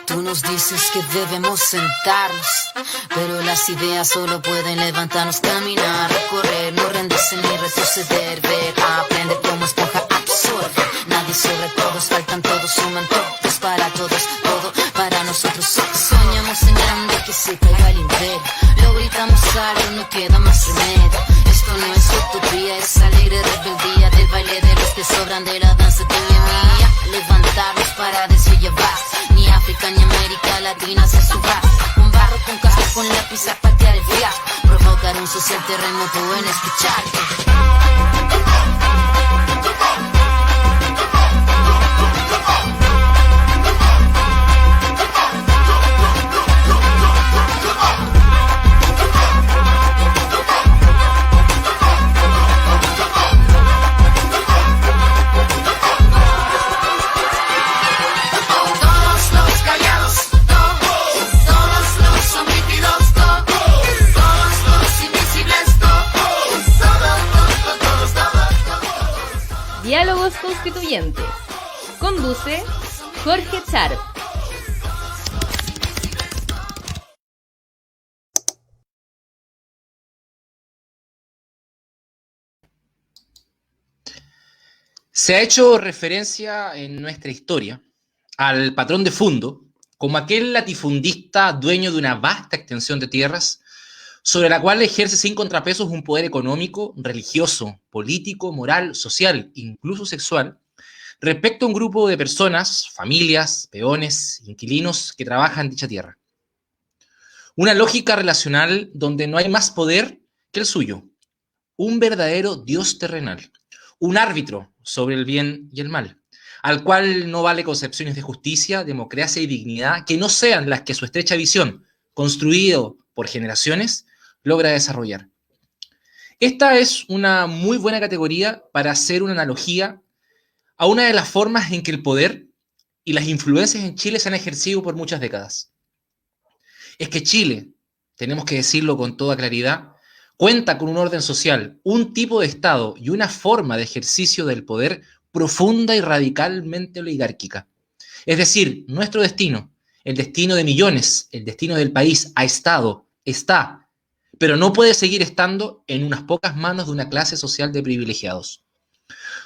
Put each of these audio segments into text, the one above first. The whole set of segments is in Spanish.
Tú nos dices que debemos sentarnos, pero las ideas solo pueden levantarnos, caminar, recorrer, no rendirse ni retroceder, ver, aprender como esponja, absorbe. Nadie sobre todos, faltan todos, suman todos para todos, todo para nosotros. Soñamos en grande que se caiga el imperio, lo gritamos alto, no queda más remedio. Esto no es utopía, es alegre rebeldía del baile de los que sobran de la danza de mi mía. Levantarnos para llevar, ni África ni América Latina se suba. Con barro, con casco, con lápiz a patear el fiasco, provocar un social terremoto en escucharte. Diálogos Constituyentes. Conduce Jorge Char. Se ha hecho referencia en nuestra historia al patrón de Fundo como aquel latifundista dueño de una vasta extensión de tierras sobre la cual ejerce sin contrapesos un poder económico, religioso, político, moral, social, incluso sexual, respecto a un grupo de personas, familias, peones, inquilinos que trabajan dicha tierra. Una lógica relacional donde no hay más poder que el suyo, un verdadero dios terrenal, un árbitro sobre el bien y el mal, al cual no vale concepciones de justicia, democracia y dignidad que no sean las que su estrecha visión, construido por generaciones, logra desarrollar. Esta es una muy buena categoría para hacer una analogía a una de las formas en que el poder y las influencias en Chile se han ejercido por muchas décadas. Es que Chile, tenemos que decirlo con toda claridad, cuenta con un orden social, un tipo de Estado y una forma de ejercicio del poder profunda y radicalmente oligárquica. Es decir, nuestro destino, el destino de millones, el destino del país ha estado, está, pero no puede seguir estando en unas pocas manos de una clase social de privilegiados.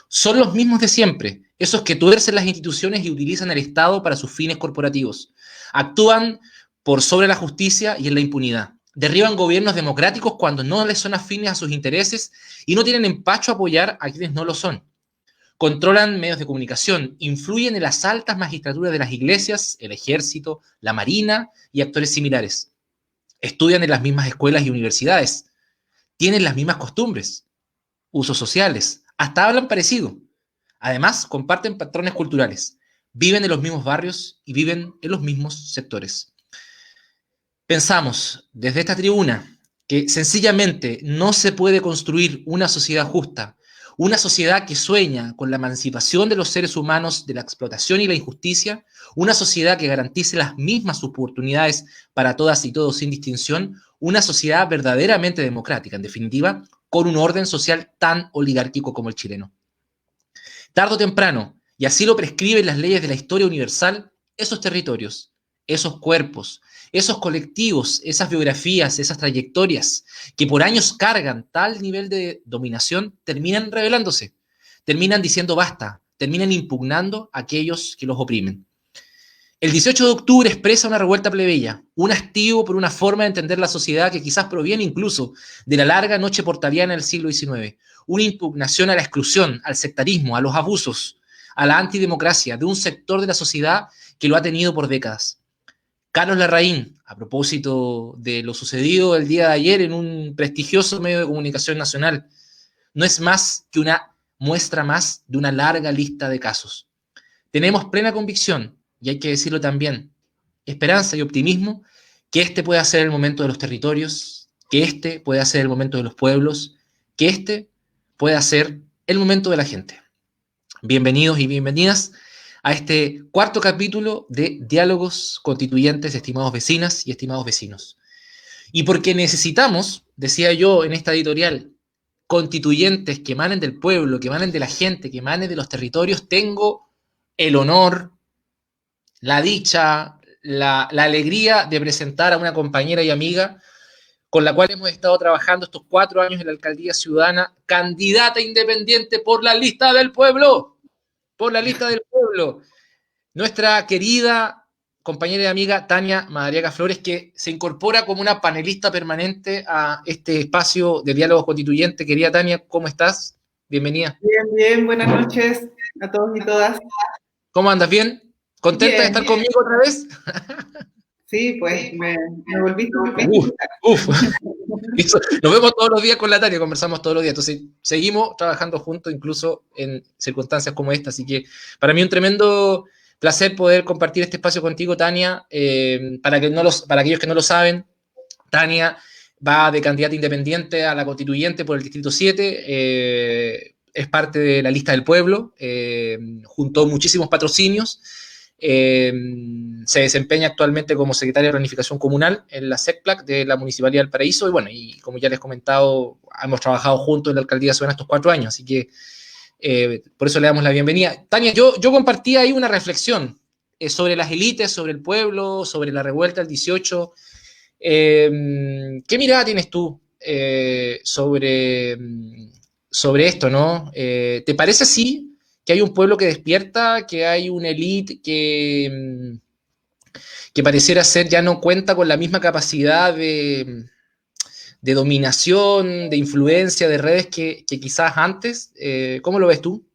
Son los mismos de siempre, esos que tuercen las instituciones y utilizan el Estado para sus fines corporativos. Actúan por sobre la justicia y en la impunidad. Derriban gobiernos democráticos cuando no les son afines a sus intereses y no tienen empacho a apoyar a quienes no lo son. Controlan medios de comunicación, influyen en las altas magistraturas de las iglesias, el ejército, la marina y actores similares. Estudian en las mismas escuelas y universidades. Tienen las mismas costumbres, usos sociales, hasta hablan parecido. Además, comparten patrones culturales, viven en los mismos barrios y viven en los mismos sectores. Pensamos desde esta tribuna que sencillamente no se puede construir una sociedad justa, una sociedad que sueña con la emancipación de los seres humanos de la explotación y la injusticia, una sociedad que garantice las mismas oportunidades para todas y todos sin distinción, una sociedad verdaderamente democrática, en definitiva, con un orden social tan oligárquico como el chileno. Tarde o temprano, y así lo prescriben las leyes de la historia universal, esos territorios, esos cuerpos, esos colectivos, esas biografías, esas trayectorias que por años cargan tal nivel de dominación, terminan rebelándose, terminan diciendo basta, terminan impugnando a aquellos que los oprimen. El 18 de octubre expresa una revuelta plebeya, un hastío por una forma de entender la sociedad que quizás proviene incluso de la larga noche portaliana del siglo XIX, una impugnación a la exclusión, al sectarismo, a los abusos, a la antidemocracia de un sector de la sociedad que lo ha tenido por décadas. Carlos Larraín, a propósito de lo sucedido el día de ayer en un prestigioso medio de comunicación nacional, no es más que una muestra más de una larga lista de casos. Tenemos plena convicción, y hay que decirlo también, esperanza y optimismo, que este pueda ser el momento de los territorios, que este pueda ser el momento de los pueblos, que este pueda ser el momento de la gente. Bienvenidos y bienvenidas a este cuarto capítulo de Diálogos Constituyentes, estimados vecinas y estimados vecinos. Y porque necesitamos, decía yo en esta editorial, constituyentes que emanen del pueblo, que emanen de la gente, que emanen de los territorios, tengo el honor, la dicha, la alegría de presentar a una compañera y amiga con la cual hemos estado trabajando estos 4 años en la Alcaldía Ciudadana, candidata independiente por la lista del pueblo, nuestra querida compañera y amiga Tania Madariaga Flores, que se incorpora como una panelista permanente a este espacio de diálogos constituyentes. Querida Tania, ¿cómo estás? Bienvenida. Bien, buenas noches a todos y todas. ¿Cómo andas? ¿Bien? ¿Contenta de estar conmigo otra vez? Sí, pues me volviste Nos vemos todos los días con la Tania, conversamos todos los días, entonces seguimos trabajando juntos incluso en circunstancias como esta, así que para mí un tremendo placer poder compartir este espacio contigo, Tania. Para aquellos que no lo saben, Tania va de candidata independiente a la constituyente por el Distrito 7, es parte de la lista del pueblo, juntó muchísimos patrocinios. Se desempeña actualmente como secretaria de Planificación Comunal en la SECPLAC de la Municipalidad del Paraíso, y bueno, y como ya les he comentado, hemos trabajado juntos en la Alcaldía Ciudadana estos 4 años, así que por eso le damos la bienvenida. Tania, yo compartí ahí una reflexión sobre las élites, sobre el pueblo, sobre la revuelta del 18. ¿Qué mirada tienes tú sobre esto, no? ¿Te parece así? Que hay un pueblo que despierta, que hay una élite que pareciera ser ya no cuenta con la misma capacidad de dominación, de influencia, de redes que quizás antes. ¿Cómo lo ves tú?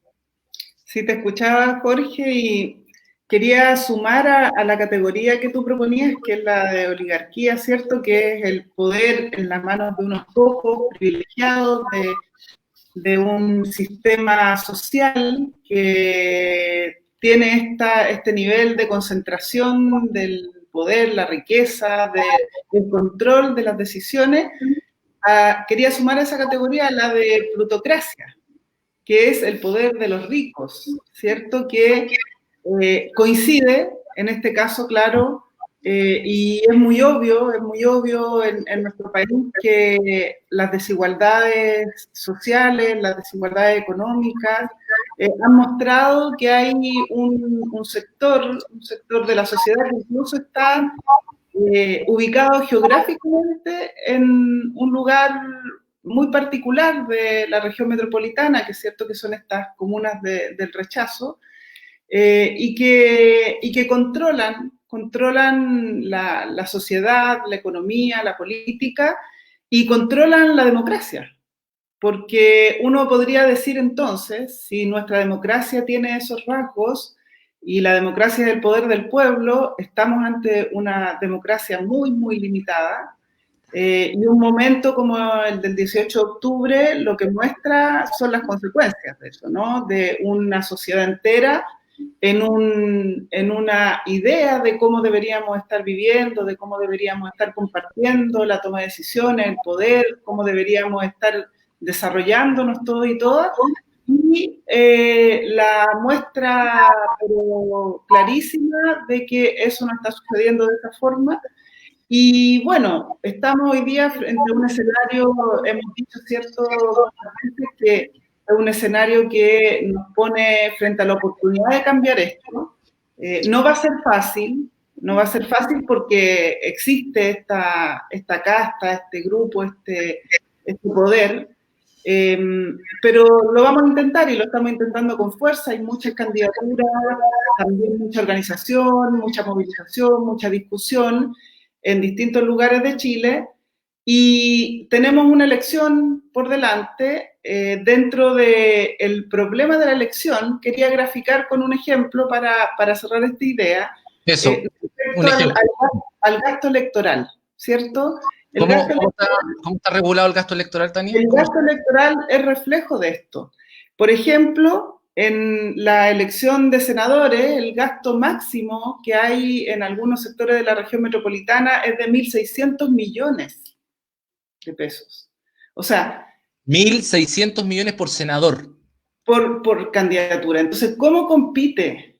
Sí, te escuchaba, Jorge, y quería sumar a la categoría que tú proponías, que es la de oligarquía, ¿cierto? Que es el poder en las manos de unos pocos privilegiados, de un sistema social que tiene este nivel de concentración del poder, la riqueza, del control de las decisiones. Quería sumar a esa categoría la de plutocracia, que es el poder de los ricos, ¿cierto? Que coincide, en este caso, claro, y es muy obvio en nuestro país que las desigualdades sociales, las desigualdades económicas han mostrado que hay un sector de la sociedad que incluso está ubicado geográficamente en un lugar muy particular de la región metropolitana, que es cierto que son estas comunas del rechazo, y que controlan la sociedad, la economía, la política, y controlan la democracia. Porque uno podría decir entonces, si nuestra democracia tiene esos rasgos y la democracia es el poder del pueblo, estamos ante una democracia muy, muy limitada. Y un momento como el del 18 de octubre lo que muestra son las consecuencias de eso, ¿no? De una sociedad entera en una idea de cómo deberíamos estar viviendo, de cómo deberíamos estar compartiendo la toma de decisiones, el poder, cómo deberíamos estar desarrollándonos todos y todas, y la muestra pero clarísima de que eso no está sucediendo de esa forma. Y bueno, estamos hoy día frente a un escenario, hemos dicho cierto, que es un escenario que nos pone frente a la oportunidad de cambiar esto. No va a ser fácil, porque existe esta casta, este grupo, este poder, pero lo vamos a intentar y lo estamos intentando con fuerza. Hay muchas candidaturas, también mucha organización, mucha movilización, mucha discusión en distintos lugares de Chile, y tenemos una elección por delante. Dentro del problema de la elección, quería graficar con un ejemplo para cerrar esta idea. Eso, un ejemplo. Al gasto electoral, ¿cierto? ¿Cómo está regulado el gasto electoral, Tania? El gasto electoral es reflejo de esto. Por ejemplo, en la elección de senadores, el gasto máximo que hay en algunos sectores de la región metropolitana es de 1.600 millones de pesos. O sea, 1.600 millones por senador. Por candidatura. Entonces, ¿cómo compite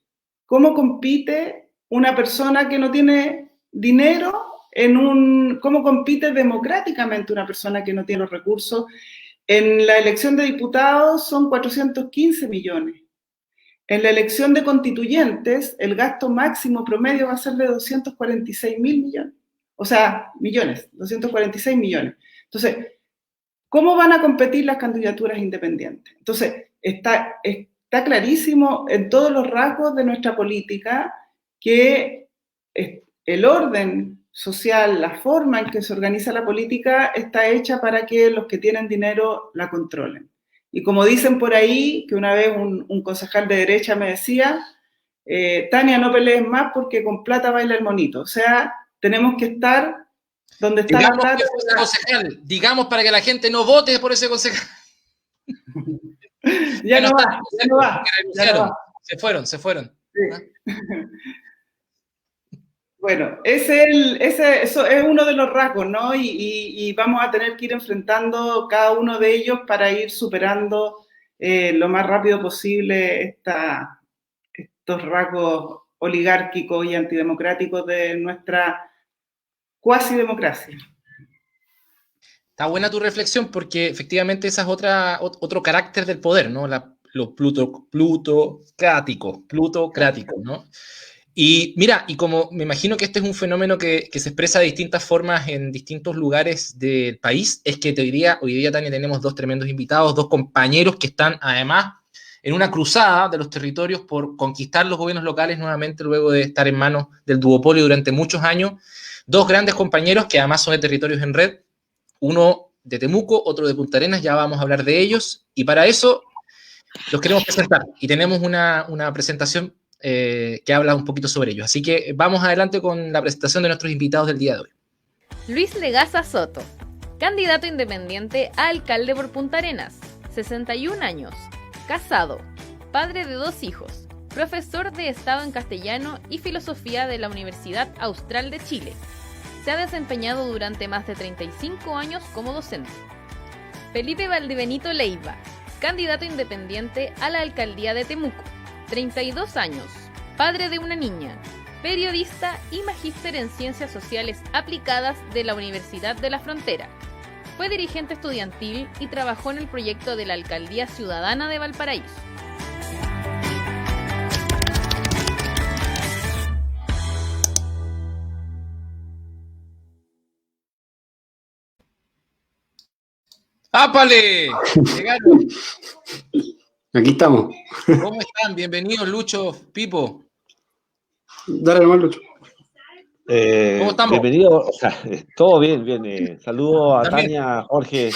una persona que no tiene dinero cómo compite democráticamente una persona que no tiene los recursos? En la elección de diputados son 415 millones. En la elección de constituyentes, el gasto máximo promedio va a ser de 246 mil millones. O sea, 246 millones. Entonces, ¿cómo van a competir las candidaturas independientes? Entonces, está clarísimo en todos los rasgos de nuestra política que el orden social, la forma en que se organiza la política está hecha para que los que tienen dinero la controlen. Y como dicen por ahí, que una vez un concejal de derecha me decía, Tania, no pelees más porque con plata baila el monito. O sea, tenemos que estar donde está la plata. Digamos para que la gente no vote por ese concejal. Ya no va. Se fueron. Sí. Bueno, eso es uno de los rasgos, ¿no? Y vamos a tener que ir enfrentando cada uno de ellos para ir superando lo más rápido posible estos rasgos oligárquicos y antidemocráticos de nuestra cuasi democracia. Está buena tu reflexión porque efectivamente ese es otro carácter del poder, ¿no? Lo plutocrático, ¿no? Y mira, y como me imagino que este es un fenómeno que se expresa de distintas formas en distintos lugares del país, es que hoy día, Tania, tenemos dos tremendos invitados, dos compañeros que están además en una cruzada de los territorios por conquistar los gobiernos locales nuevamente luego de estar en manos del duopolio durante muchos años. Dos grandes compañeros que además son de Territorios en Red, uno de Temuco, otro de Punta Arenas, ya vamos a hablar de ellos, y para eso los queremos presentar, y tenemos una presentación que habla un poquito sobre ellos. Así que vamos adelante con la presentación de nuestros invitados del día de hoy. Luis Legaza Soto, candidato independiente a alcalde por Punta Arenas, 61 años, casado, padre de 2 hijos, profesor de Estado en Castellano y Filosofía de la Universidad Austral de Chile. Se ha desempeñado durante más de 35 años como docente. Felipe Valdebenito Leiva, candidato independiente a la alcaldía de Temuco, 32 años, padre de una niña, periodista y magíster en Ciencias Sociales Aplicadas de la Universidad de la Frontera. Fue dirigente estudiantil y trabajó en el proyecto de la Alcaldía Ciudadana de Valparaíso. ¡Ápale! Llegaron. Aquí estamos. ¿Cómo están? Bienvenidos, Lucho, Pipo. Dale nomás, Lucho. ¿Cómo estamos? Bienvenido, o sea, todo bien, bien. Saludos a También. Tania, Jorge,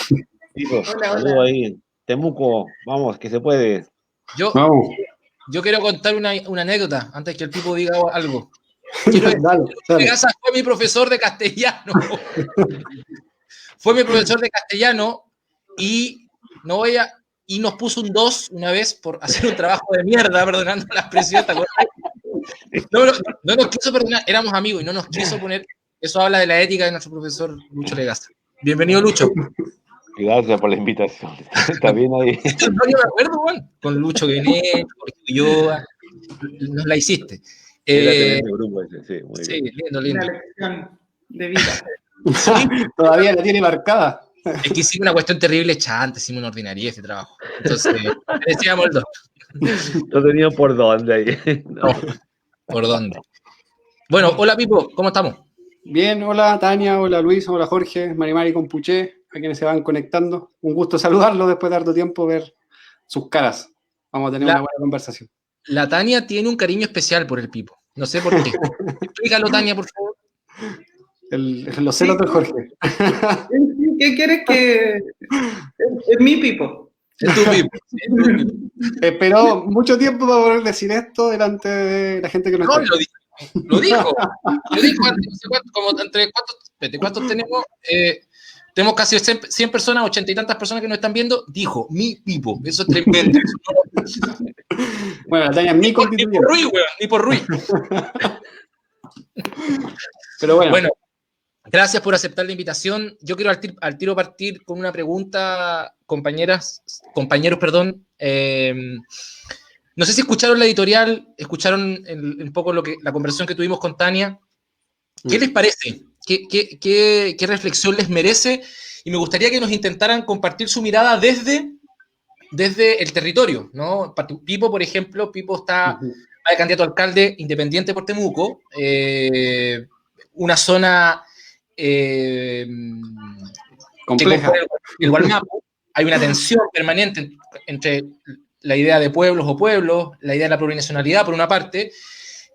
Pipo. Hola. Saludos ahí. Temuco, vamos, que se puede. Vamos. Yo quiero contar una anécdota antes que el Pipo diga algo. Dale. Casa fue mi profesor de castellano. Fue mi profesor de castellano y nos puso un 2 una vez por hacer un trabajo de mierda, perdonando la expresión. ¿Te acuerdas? No nos quiso perdonar, éramos amigos y no nos quiso poner. Eso habla de la ética de nuestro profesor Lucho Legasa. Bienvenido, Lucho. Gracias por la invitación. Está bien ahí. No, yo me acuerdo, Juan, con Lucho Guené, Jorge Ulloa, nos la hiciste. Era tremendo grupo ese, sí, muy Sí, bien. lindo. Una lección de vida. Todavía la tiene marcada. Es que hicimos una cuestión terrible chanta, hicimos una ordinaria ese trabajo. Entonces, decíamos el 2. No tenían por dónde ahí. No. ¿Por dónde? Bueno, hola Pipo, ¿cómo estamos? Bien, hola Tania, hola Luis, hola Jorge, Marimari con Puché, a quienes se van conectando. Un gusto saludarlos después de harto tiempo, ver sus caras. Vamos a tener una buena conversación. La Tania tiene un cariño especial por el Pipo. No sé por qué. Explícalo, Tania, por favor. Los celos del Jorge. ¿Qué quieres que...? Es mi Pipo. Es tu Pipo. Esperó mucho tiempo para poder decir esto delante de la gente que nos No, está. lo dijo antes, no sé cuánto, como entre cuántos tenemos. Tenemos casi 100 personas, 80 y tantas personas que nos están viendo. Dijo, mi Pipo. Eso es tremendo. Bueno, la Tania es mi Ni por constituyente. Ruiz, weón, ni por Ruiz. Pero bueno, gracias por aceptar la invitación. Yo quiero al tiro partir con una pregunta, compañeros. No sé si escucharon la editorial, escucharon un poco la conversación que tuvimos con Tania. ¿Qué les parece? ¿Qué reflexión les merece? Y me gustaría que nos intentaran compartir su mirada desde el territorio, ¿no? Pipo, por ejemplo, va de candidato a alcalde independiente por Temuco, una zona compleja. El Gualmapu. Hay una tensión permanente entre la idea de pueblos o pueblos, la idea de la plurinacionalidad, por una parte,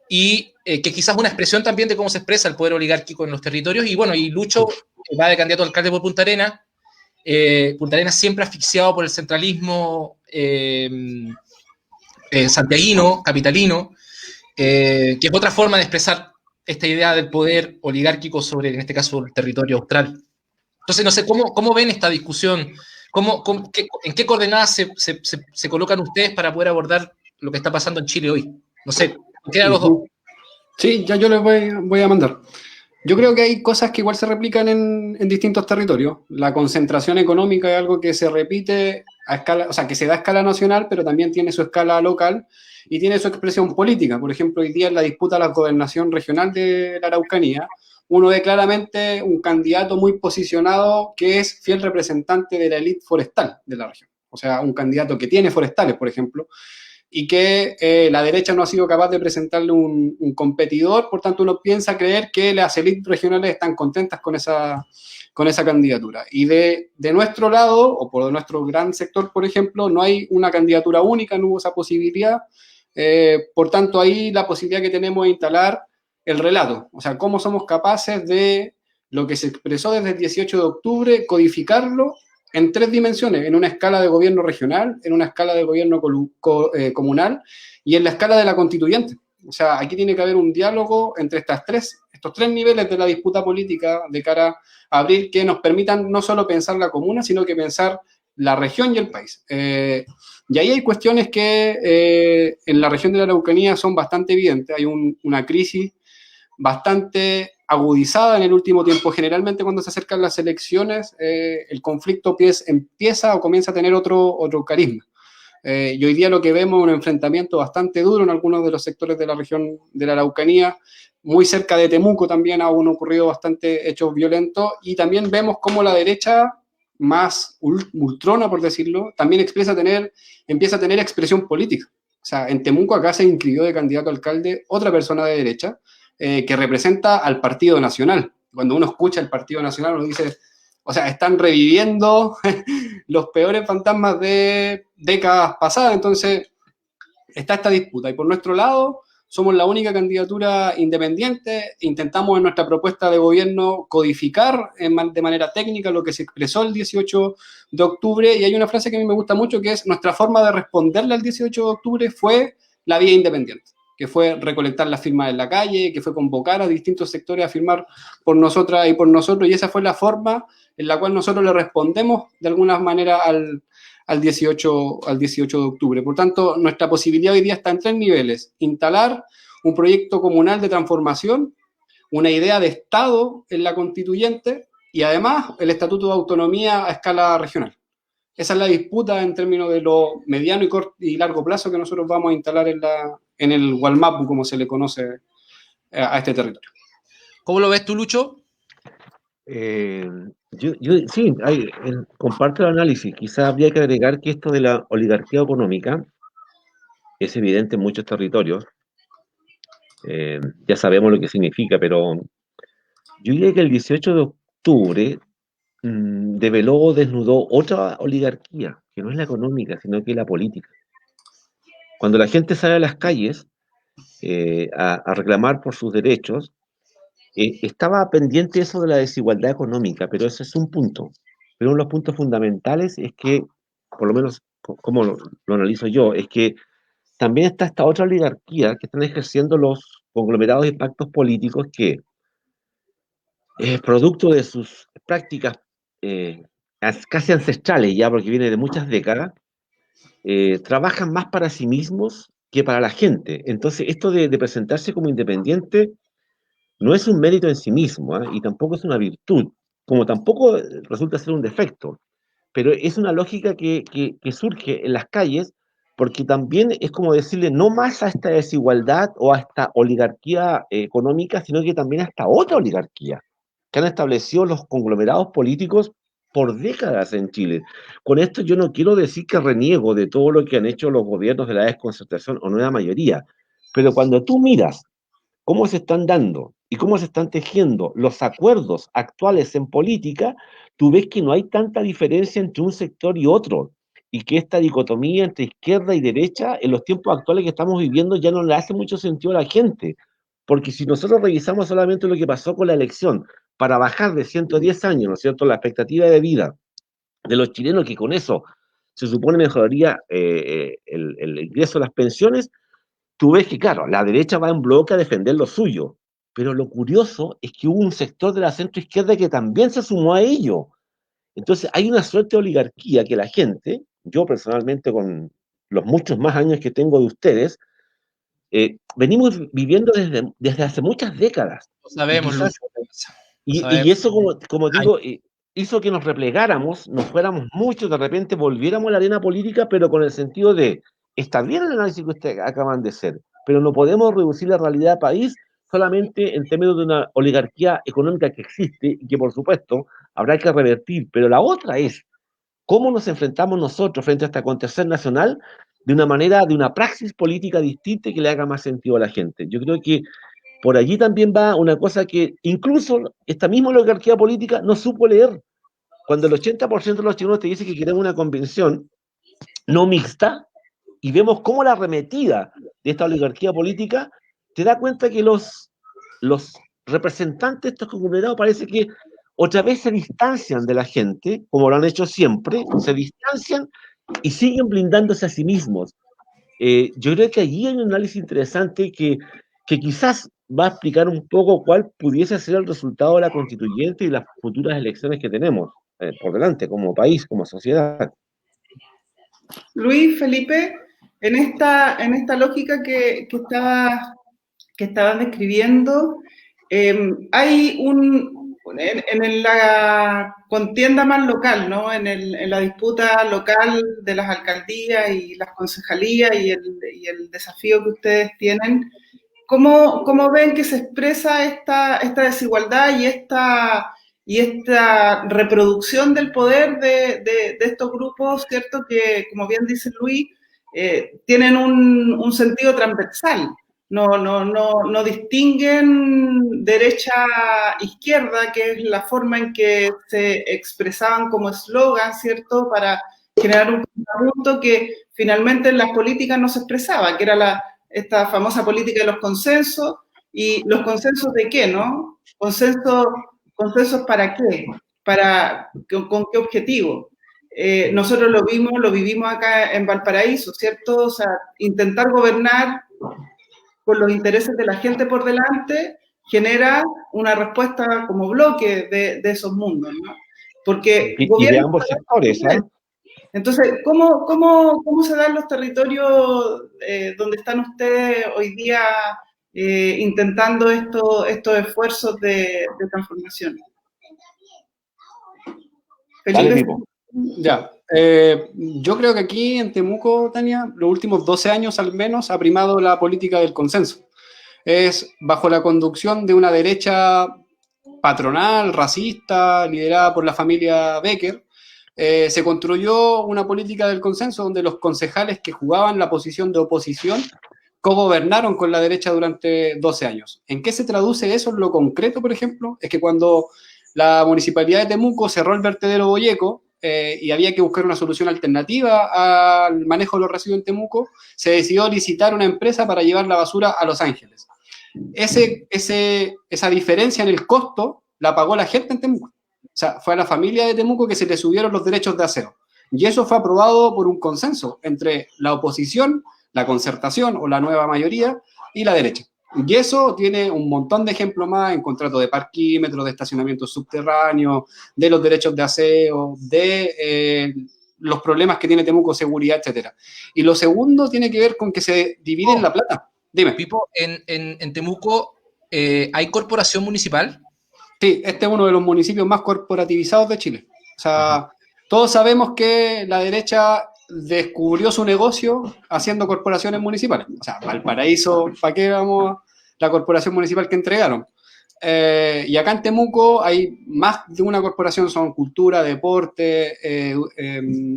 y que quizás una expresión también de cómo se expresa el poder oligárquico en los territorios. Y bueno, y Lucho va de candidato a alcalde por Punta Arenas. Punta Arenas siempre asfixiado por el centralismo santiaguino, capitalino, que es otra forma de expresar esta idea del poder oligárquico sobre, en este caso, el territorio austral. Entonces, no sé, ¿cómo ven esta discusión? ¿En qué coordenadas se colocan ustedes para poder abordar lo que está pasando en Chile hoy? No sé, quedan los dos. Sí, ya yo les voy a mandar. Yo creo que hay cosas que igual se replican en distintos territorios. La concentración económica es algo que se repite a escala, o sea, que se da a escala nacional, pero también tiene su escala local y tiene su expresión política. Por ejemplo, hoy día en la disputa a la gobernación regional de la Araucanía, uno ve claramente un candidato muy posicionado que es fiel representante de la élite forestal de la región. O sea, un candidato que tiene forestales, por ejemplo, y que la derecha no ha sido capaz de presentarle un competidor, por tanto uno piensa creer que las élites regionales están contentas con esa candidatura. Y de nuestro lado, o por nuestro gran sector, por ejemplo, no hay una candidatura única, no hubo esa posibilidad, por tanto ahí la posibilidad que tenemos es instalar el relato, o sea, cómo somos capaces de lo que se expresó desde el 18 de octubre, codificarlo en 3 dimensiones, en una escala de gobierno regional, en una escala de gobierno comunal y en la escala de la constituyente. O sea, aquí tiene que haber un diálogo entre estos tres niveles de la disputa política de cara a abrir que nos permitan no solo pensar la comuna, sino que pensar la región y el país. Y ahí hay cuestiones que en la región de la Araucanía son bastante evidentes. Hay una crisis bastante agudizada en el último tiempo. Generalmente cuando se acercan las elecciones, el conflicto empieza o comienza a tener otro carisma. Y hoy día lo que vemos es un enfrentamiento bastante duro en algunos de los sectores de la región de la Araucanía. Muy cerca de Temuco también han ocurrido bastante hechos violentos. Y también vemos cómo la derecha más ultrona, por decirlo, también empieza a tener expresión política. O sea, en Temuco acá se inscribió de candidato a alcalde otra persona de derecha, que representa al Partido Nacional. Cuando uno escucha el Partido Nacional, uno dice, o sea, están reviviendo los peores fantasmas de décadas pasadas. Entonces, está esta disputa. Y por nuestro lado, somos la única candidatura independiente. Intentamos en nuestra propuesta de gobierno codificar de manera técnica lo que se expresó el 18 de octubre. Y hay una frase que a mí me gusta mucho, que es: nuestra forma de responderle al 18 de octubre fue la vía independiente, que fue recolectar las firmas en la calle, que fue convocar a distintos sectores a firmar por nosotras y por nosotros, y esa fue la forma en la cual nosotros le respondemos de alguna manera al 18 de octubre. Por tanto, nuestra posibilidad hoy día está en 3 niveles: instalar un proyecto comunal de transformación, una idea de Estado en la constituyente y además el Estatuto de Autonomía a escala regional. Esa es la disputa en términos de lo mediano y corto y largo plazo que nosotros vamos a instalar en el Gualmapu, como se le conoce a este territorio. ¿Cómo lo ves tú, Lucho? Sí, comparto el análisis. Quizás habría que agregar que esto de la oligarquía económica es evidente en muchos territorios. Ya sabemos lo que significa, pero yo diría que el 18 de octubre develó o desnudó otra oligarquía, que no es la económica, sino que es la política. Cuando la gente sale a las calles a reclamar por sus derechos, estaba pendiente eso de la desigualdad económica, pero ese es un punto. Pero uno de los puntos fundamentales es que, por lo menos como lo analizo yo, es que también está esta otra oligarquía que están ejerciendo los conglomerados y pactos políticos que, producto de sus prácticas casi ancestrales ya, porque viene de muchas décadas, trabajan más para sí mismos que para la gente. Entonces, esto de presentarse como independiente no es un mérito en sí mismo, y tampoco es una virtud, como tampoco resulta ser un defecto, pero es una lógica que surge en las calles, porque también es como decirle no más a esta desigualdad o a esta oligarquía económica, sino que también a esta otra oligarquía que han establecido los conglomerados políticos por décadas en Chile. Con esto yo no quiero decir que reniego de todo lo que han hecho los gobiernos de la desconcertación o nueva mayoría, pero cuando tú miras cómo se están dando y cómo se están tejiendo los acuerdos actuales en política, tú ves que no hay tanta diferencia entre un sector y otro, y que esta dicotomía entre izquierda y derecha en los tiempos actuales que estamos viviendo ya no le hace mucho sentido a la gente, porque si nosotros revisamos solamente lo que pasó con la elección, para bajar de 110 años, ¿no es cierto?, la expectativa de vida de los chilenos, que con eso se supone mejoraría el ingreso a las pensiones, tú ves que, claro, la derecha va en bloque a defender lo suyo, pero lo curioso es que hubo un sector de la centroizquierda que también se sumó a ello. Entonces hay una suerte de oligarquía que la gente, yo personalmente con los muchos más años que tengo de ustedes, venimos viviendo desde hace muchas décadas. Lo sabemos, y, quizás, Lucho, y eso, como digo, hizo que nos replegáramos, nos fuéramos mucho, de repente volviéramos a la arena política, pero con el sentido de: está bien el análisis que ustedes acaban de hacer, pero no podemos reducir la realidad del país solamente en términos de una oligarquía económica que existe y que, por supuesto, habrá que revertir. Pero la otra es cómo nos enfrentamos nosotros frente a este acontecer nacional de una manera, de una praxis política distinta y que le haga más sentido a la gente. Yo creo que por allí también va una cosa que incluso esta misma oligarquía política no supo leer. Cuando el 80% de los chilenos te dice que quieren una convención no mixta, y vemos cómo la arremetida de esta oligarquía política, te da cuenta que los representantes de estos conglomerados parece que otra vez se distancian de la gente, como lo han hecho siempre, se distancian y siguen blindándose a sí mismos. Yo creo que allí hay un análisis interesante que quizás va a explicar un poco cuál pudiese ser el resultado de la constituyente y las futuras elecciones que tenemos por delante como país, como sociedad. Luis, Felipe, en esta lógica que estaban describiendo, hay en la contienda más local, ¿no? En la disputa local de las alcaldías y las concejalías y el desafío que ustedes tienen, ¿cómo ven que se expresa esta desigualdad y esta reproducción del poder de estos grupos, ¿cierto? Que, como bien dice Luis, tienen un sentido transversal. no distinguen derecha-izquierda, que es la forma en que se expresaban como eslogan, ¿cierto?, para generar un punto que finalmente en las políticas no se expresaba, que era esta famosa política de los consensos. ¿Y los consensos de qué, no? ¿Consensos para qué? ¿Con qué objetivo? Nosotros lo vivimos acá en Valparaíso, ¿cierto? O sea, intentar gobernar con los intereses de la gente por delante genera una respuesta como bloque de esos mundos, ¿no? Porque Y de ambos sectores, ¿eh? Entonces, ¿cómo se dan los territorios donde están ustedes hoy día intentando estos esfuerzos de transformación? Dale, Felipe. Pipo. Ya, yo creo que aquí en Temuco, Tania, los últimos 12 años al menos ha primado la política del consenso. Es bajo la conducción de una derecha patronal, racista, liderada por la familia Becker, se construyó una política del consenso donde los concejales que jugaban la posición de oposición cogobernaron con la derecha durante 12 años. ¿En qué se traduce eso en lo concreto, por ejemplo? Es que cuando la municipalidad de Temuco cerró el vertedero Boyeco, y había que buscar una solución alternativa al manejo de los residuos en Temuco, se decidió licitar una empresa para llevar la basura a Los Ángeles. Esa diferencia en el costo la pagó la gente en Temuco. O sea, fue a la familia de Temuco que se le subieron los derechos de aseo. Y eso fue aprobado por un consenso entre la oposición, la concertación o la nueva mayoría y la derecha. Y eso tiene un montón de ejemplos más en contrato de parquímetros, de estacionamientos subterráneos, de los derechos de aseo, de los problemas que tiene Temuco, seguridad, etc. Y lo segundo tiene que ver con que se divide la plata. Dime. Pipo, en Temuco ¿hay corporación municipal? Sí, este es uno de los municipios más corporativizados de Chile. O sea, todos sabemos que la derecha descubrió su negocio haciendo corporaciones municipales. O sea, Valparaíso, ¿para qué vamos? La corporación municipal que entregaron. Y acá en Temuco hay más de una corporación, son cultura, deporte,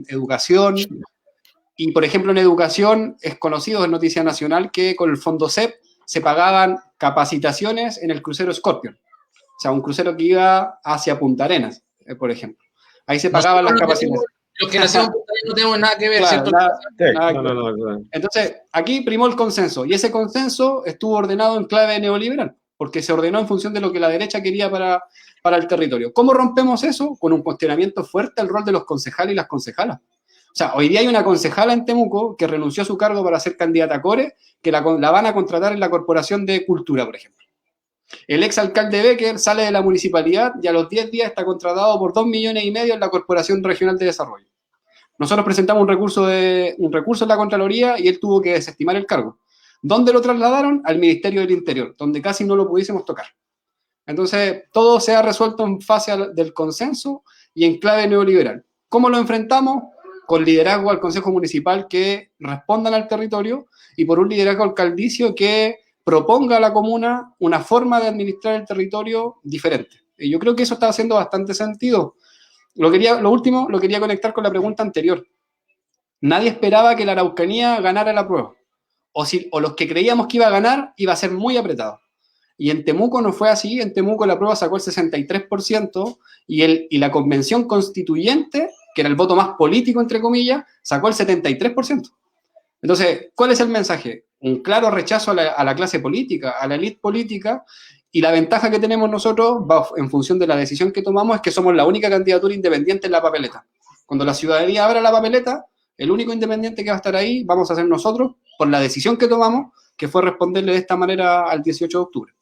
educación. Y, por ejemplo, en educación es conocido, es noticia nacional, que con el Fondo CEP se pagaban capacitaciones en el crucero Scorpion. O sea, un crucero que iba hacia Punta Arenas, por ejemplo. Ahí se pagaban las capacitaciones. Los que nacimos no tenemos nada que ver, Claro, ¿cierto? No. Entonces, aquí primó el consenso, y ese consenso estuvo ordenado en clave neoliberal, porque se ordenó en función de lo que la derecha quería para el territorio. ¿Cómo rompemos eso? Con un cuestionamiento fuerte al rol de los concejales y las concejalas. O sea, hoy día hay una concejala en Temuco que renunció a su cargo para ser candidata a Core, que la van a contratar en la Corporación de Cultura, por ejemplo. El exalcalde Becker sale de la municipalidad y a los 10 días está contratado por 2,5 millones en la Corporación Regional de Desarrollo. Nosotros presentamos un recurso en la Contraloría y él tuvo que desestimar el cargo. ¿Dónde lo trasladaron? Al Ministerio del Interior, donde casi no lo pudiésemos tocar. Entonces, todo se ha resuelto en fase del consenso y en clave neoliberal. ¿Cómo lo enfrentamos? Con liderazgo al Consejo Municipal que respondan al territorio y por un liderazgo alcaldicio que proponga a la comuna una forma de administrar el territorio diferente. Y yo creo que eso está haciendo bastante sentido. Lo último lo quería conectar con la pregunta anterior. Nadie esperaba que la Araucanía ganara la prueba. O los que creíamos que iba a ganar, iba a ser muy apretado. Y en Temuco no fue así. En Temuco la prueba sacó el 63% y la convención constituyente, que era el voto más político, entre comillas, sacó el 73%. Entonces, ¿cuál es el mensaje? Un claro rechazo a la clase política, a la élite política, y la ventaja que tenemos nosotros, en función de la decisión que tomamos, es que somos la única candidatura independiente en la papeleta. Cuando la ciudadanía abra la papeleta, el único independiente que va a estar ahí vamos a ser nosotros, por la decisión que tomamos, que fue responderle de esta manera al 18 de octubre.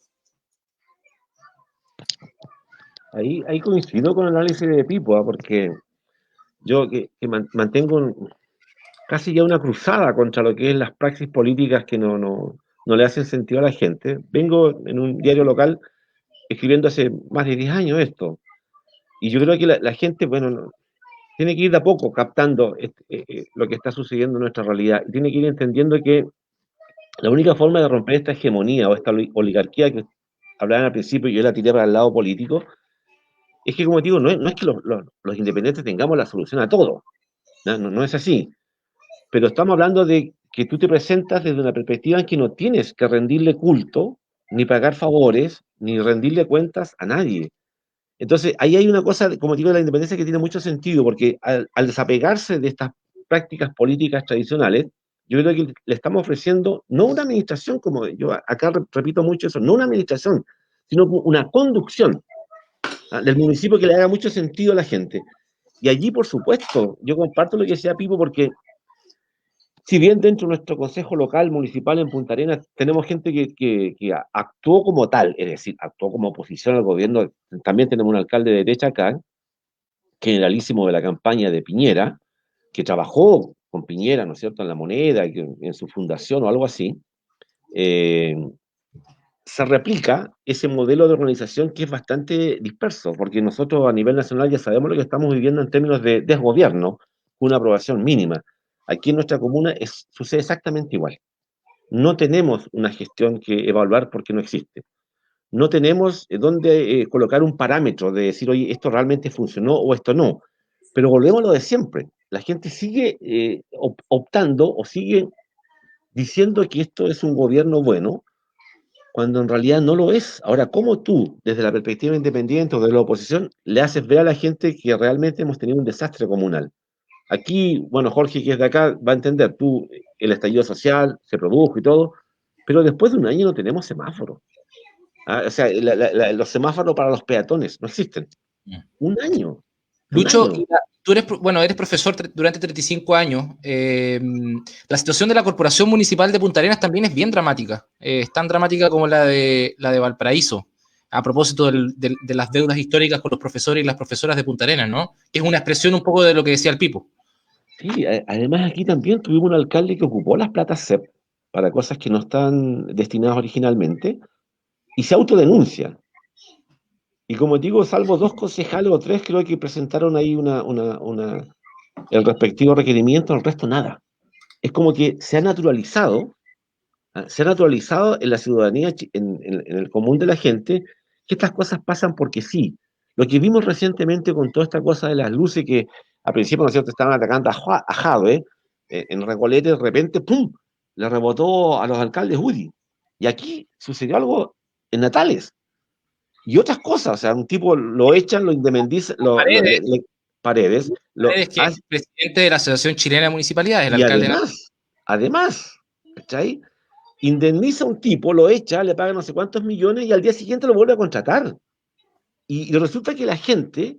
Ahí coincido con el análisis de Pipo, porque yo que mantengo casi ya una cruzada contra lo que es las praxis políticas que no le hacen sentido a la gente. Vengo en un diario local escribiendo hace más de 10 años esto, y yo creo que la gente, bueno, tiene que ir de a poco captando lo que está sucediendo en nuestra realidad, y tiene que ir entendiendo que la única forma de romper esta hegemonía o esta oligarquía que hablaban al principio y yo la tiré para el lado político, es que, como digo, no es que los independientes tengamos la solución a todo, no es así, pero estamos hablando de que tú te presentas desde una perspectiva en que no tienes que rendirle culto, ni pagar favores, ni rendirle cuentas a nadie. Entonces, ahí hay una cosa, como digo, de la independencia que tiene mucho sentido, porque al desapegarse de estas prácticas políticas tradicionales, yo creo que le estamos ofreciendo no una administración, como yo acá repito mucho eso, no una administración, sino una conducción del municipio que le haga mucho sentido a la gente. Y allí, por supuesto, yo comparto lo que decía Pipo, porque si bien dentro de nuestro consejo local municipal en Punta Arenas tenemos gente que actuó como tal, es decir, actuó como oposición al gobierno, también tenemos un alcalde de derecha acá, generalísimo de la campaña de Piñera, que trabajó con Piñera, ¿no es cierto?, en La Moneda, en su fundación o algo así. Se replica ese modelo de organización que es bastante disperso, porque nosotros a nivel nacional ya sabemos lo que estamos viviendo en términos de desgobierno, con una aprobación mínima. Aquí en nuestra comuna sucede exactamente igual. No tenemos una gestión que evaluar porque no existe. No tenemos dónde colocar un parámetro de decir, oye, esto realmente funcionó o esto no. Pero volvemos a lo de siempre. La gente sigue optando o sigue diciendo que esto es un gobierno bueno, cuando en realidad no lo es. Ahora, ¿cómo tú, desde la perspectiva independiente o de la oposición, le haces ver a la gente que realmente hemos tenido un desastre comunal? Aquí, bueno, Jorge, que es de acá, va a entender, tú, el estallido social se produjo y todo, pero después de un año no tenemos semáforos. O sea, los semáforos para los peatones no existen. Un año. Lucho, tú eres profesor durante 35 años. La situación de la Corporación Municipal de Punta Arenas también es bien dramática. Es tan dramática como la de Valparaíso, a propósito de las deudas históricas con los profesores y las profesoras de Punta Arenas, ¿no? Que es una expresión un poco de lo que decía el Pipo. Sí, además aquí también tuvimos un alcalde que ocupó las platas CEP para cosas que no están destinadas originalmente y se autodenuncia. Y como digo, salvo 2 concejales o 3, creo que presentaron ahí el respectivo requerimiento, el resto nada. Es como que se ha naturalizado en la ciudadanía, en el común de la gente, que estas cosas pasan porque sí. Lo que vimos recientemente con toda esta cosa de las luces que al principio, ¿no es cierto?, estaban atacando a Jadwe, en Recoleta, de repente, ¡pum!, le rebotó a los alcaldes UDI. Y aquí sucedió algo en Natales. Y otras cosas, o sea, un tipo lo echan, lo indemnizan, Paredes, Paredes, que es presidente de la Asociación Chilena de Municipalidades, el y alcalde. Además, ¿cachai? Indemniza a un tipo, lo echa, le paga no sé cuántos millones y al día siguiente lo vuelve a contratar. Y resulta que la gente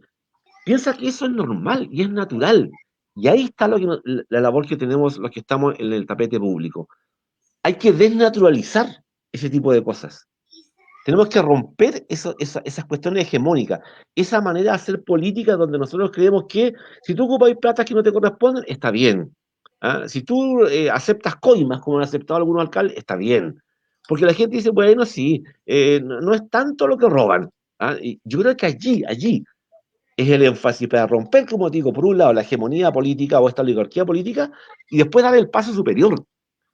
piensa que eso es normal y es natural. Y ahí está la labor que tenemos los que estamos en el tapete público. Hay que desnaturalizar ese tipo de cosas. Tenemos que romper esas cuestiones hegemónicas, esa manera de hacer política donde nosotros creemos que si tú ocupas plata que no te corresponden, está bien. Si tú aceptas coimas, como han aceptado algunos alcaldes, está bien. Porque la gente dice, bueno, sí, no es tanto lo que roban. Y yo creo que allí es el énfasis para romper, como digo, por un lado la hegemonía política o esta oligarquía política y después dar el paso superior.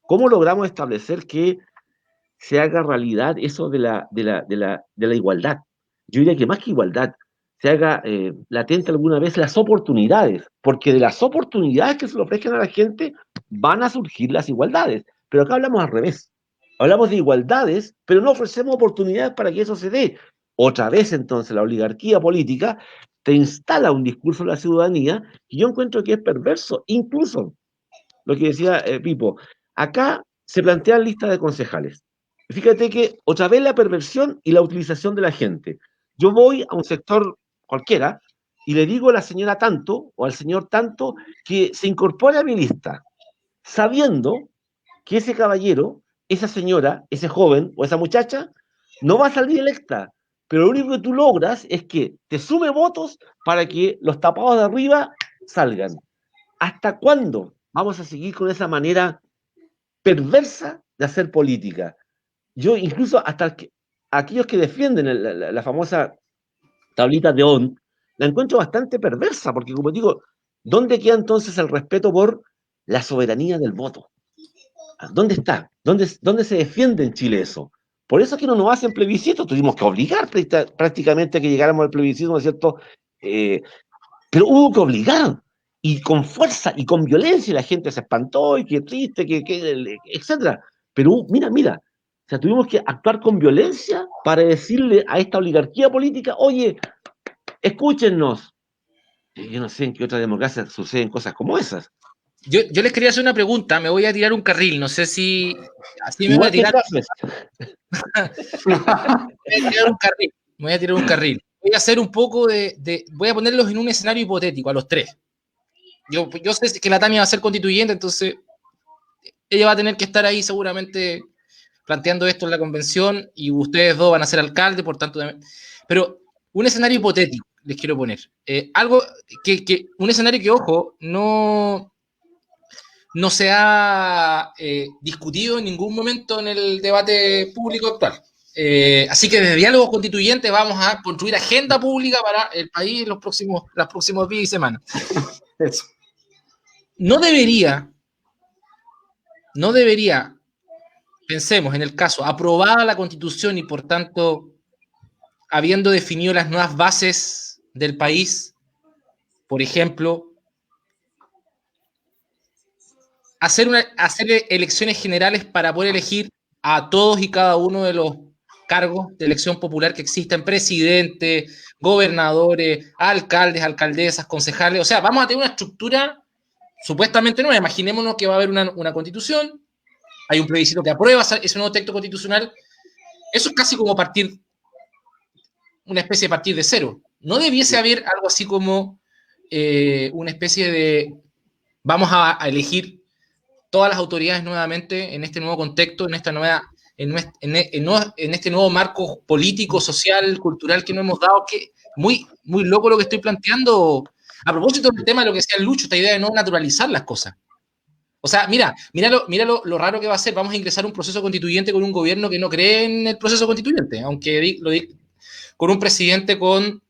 ¿Cómo logramos establecer que se haga realidad eso de la igualdad? Yo diría que más que igualdad, se haga latente alguna vez las oportunidades, porque de las oportunidades que se le ofrezcan a la gente van a surgir las igualdades. Pero acá hablamos al revés. Hablamos de igualdades, pero no ofrecemos oportunidades para que eso se dé. Otra vez, entonces, la oligarquía política te instala un discurso en la ciudadanía que yo encuentro que es perverso. Incluso, lo que decía Pipo, acá se plantean listas de concejales. Fíjate que otra vez la perversión y la utilización de la gente. Yo voy a un sector cualquiera y le digo a la señora tanto o al señor tanto que se incorpore a mi lista, sabiendo que ese caballero, esa señora, ese joven o esa muchacha no va a salir electa, pero lo único que tú logras es que te sume votos para que los tapados de arriba salgan. ¿Hasta cuándo vamos a seguir con esa manera perversa de hacer política? Yo incluso hasta aquellos que defienden la famosa tablita de Ohm, la encuentro bastante perversa, porque como digo, ¿dónde queda entonces el respeto por la soberanía del voto? ¿Dónde está? ¿Dónde se defiende en Chile eso? Por eso es que no nos hacen plebiscito, tuvimos que obligar prácticamente a que llegáramos al plebiscito, ¿no es cierto? Pero hubo que obligar. y con fuerza y con violencia, y la gente se espantó y qué triste, etcétera. Pero mira, o sea, tuvimos que actuar con violencia para decirle a esta oligarquía política, oye, escúchennos. Yo no sé en qué otra democracia suceden cosas como esas. Yo les quería hacer una pregunta, me voy a tirar un carril, no sé si... Así me voy a Igual que tirar, Carles. me voy a tirar un carril. Voy a hacer un poco voy a ponerlos en un escenario hipotético, a los tres. Yo sé que la Tami va a ser constituyente, entonces ella va a tener que estar ahí seguramente planteando esto en la convención y ustedes dos van a ser alcaldes, por tanto... Pero un escenario hipotético les quiero poner. Algo un escenario que, ojo, no se ha discutido en ningún momento en el debate público actual. Así que desde Diálogo Constituyente vamos a construir agenda pública para el país en los próximos días y semanas. Eso. No debería, pensemos en el caso, aprobada la Constitución y por tanto habiendo definido las nuevas bases del país, por ejemplo, hacer elecciones generales para poder elegir a todos y cada uno de los cargos de elección popular que existen, presidentes, gobernadores, alcaldes, alcaldesas, concejales. O sea, vamos a tener una estructura supuestamente nueva. Imaginémonos que va a haber una constitución, hay un plebiscito que aprueba ese nuevo texto constitucional. Eso es casi como una especie de partir de cero. ¿No debiese haber algo así como una especie de vamos a elegir todas las autoridades nuevamente en este nuevo contexto, en este nuevo marco político, social, cultural que nos hemos dado? Que muy loco lo que estoy planteando. A propósito del tema de lo que decía Lucho, esta idea de no naturalizar las cosas. O sea, mira lo raro que va a ser. Vamos a ingresar a un proceso constituyente con un gobierno que no cree en el proceso constituyente, aunque con un presidente con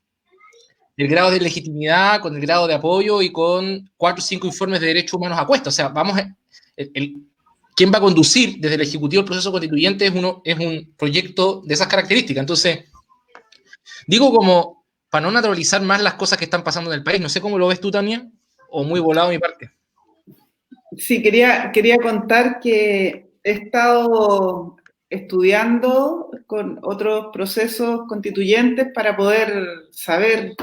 el grado de legitimidad, con el grado de apoyo y con 4 o 5 informes de derechos humanos a cuesta. O sea, ¿quién va a conducir desde el Ejecutivo el proceso constituyente? Es un proyecto de esas características. Entonces, digo como para no naturalizar más las cosas que están pasando en el país. No sé cómo lo ves tú, Tania, o muy volado mi parte. Sí, quería contar que he estado estudiando con otros procesos constituyentes para poder saber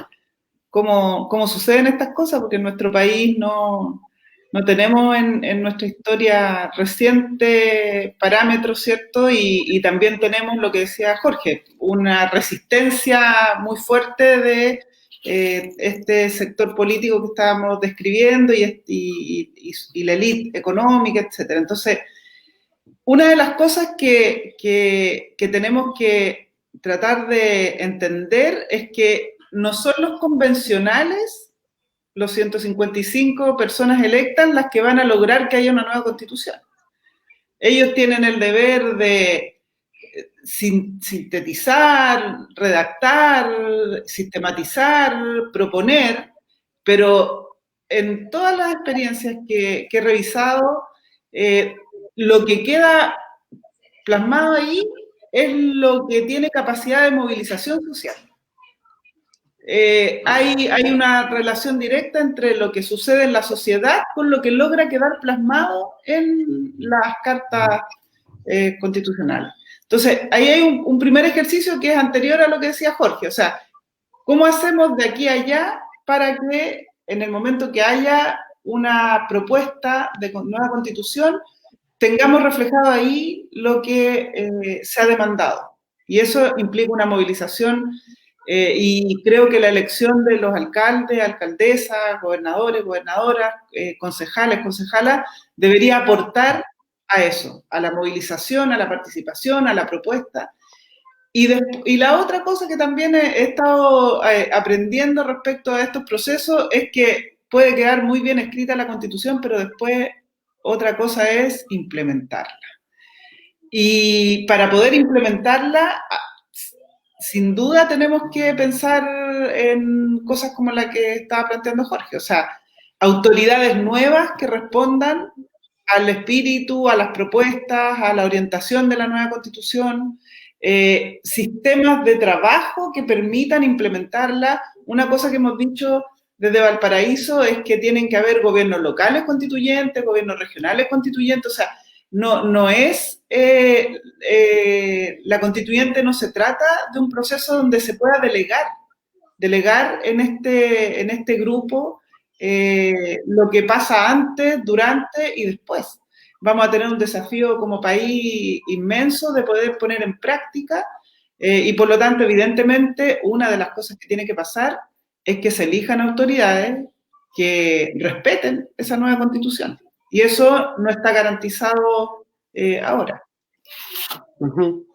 cómo suceden estas cosas, porque en nuestro país no tenemos en nuestra historia reciente parámetros, ¿cierto? Y también tenemos lo que decía Jorge, una resistencia muy fuerte de este sector político que estábamos describiendo y la élite económica, etcétera. Entonces, una de las cosas que tenemos que tratar de entender es que no son los convencionales, los 155 personas electas, las que van a lograr que haya una nueva constitución. Ellos tienen el deber de sintetizar, redactar, sistematizar, proponer, pero en todas las experiencias que he revisado, lo que queda plasmado ahí es lo que tiene capacidad de movilización social. Hay una relación directa entre lo que sucede en la sociedad con lo que logra quedar plasmado en las cartas constitucionales. Entonces, ahí hay un primer ejercicio que es anterior a lo que decía Jorge, o sea, ¿cómo hacemos de aquí a allá para que en el momento que haya una propuesta de nueva constitución tengamos reflejado ahí lo que se ha demandado? Y eso implica una movilización y creo que la elección de los alcaldes, alcaldesas, gobernadores, gobernadoras, concejales, concejalas, debería aportar a eso, a la movilización, a la participación, a la propuesta. Y la otra cosa que también he estado aprendiendo respecto a estos procesos es que puede quedar muy bien escrita la Constitución, pero después otra cosa es implementarla. Y para poder implementarla, sin duda tenemos que pensar en cosas como la que estaba planteando Jorge, o sea, autoridades nuevas que respondan al espíritu, a las propuestas, a la orientación de la nueva Constitución, sistemas de trabajo que permitan implementarla. Una cosa que hemos dicho desde Valparaíso es que tienen que haber gobiernos locales constituyentes, gobiernos regionales constituyentes, o sea, no es, la constituyente no se trata de un proceso donde se pueda delegar en este grupo lo que pasa antes, durante y después. Vamos a tener un desafío como país inmenso de poder poner en práctica y por lo tanto, evidentemente, una de las cosas que tiene que pasar es que se elijan autoridades que respeten esa nueva constitución. Y eso no está garantizado ahora. Uh-huh.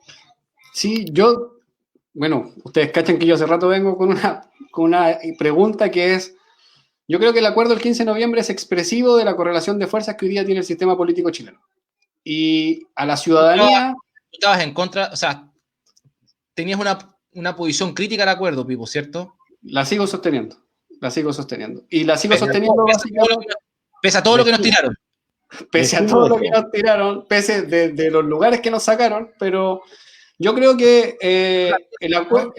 Sí, bueno, ustedes cachan que yo hace rato vengo con una pregunta que es, yo creo que el acuerdo del 15 de noviembre es expresivo de la correlación de fuerzas que hoy día tiene el sistema político chileno. Y a la ciudadanía... Tú estabas en contra, o sea, tenías una posición crítica al acuerdo, Pipo, ¿cierto? La sigo sosteniendo. Y la sigo sosteniendo básicamente... Pese a todo lo que nos tiraron. Pese a todo lo que nos tiraron, pese de los lugares que nos sacaron, pero yo creo que el acuerdo...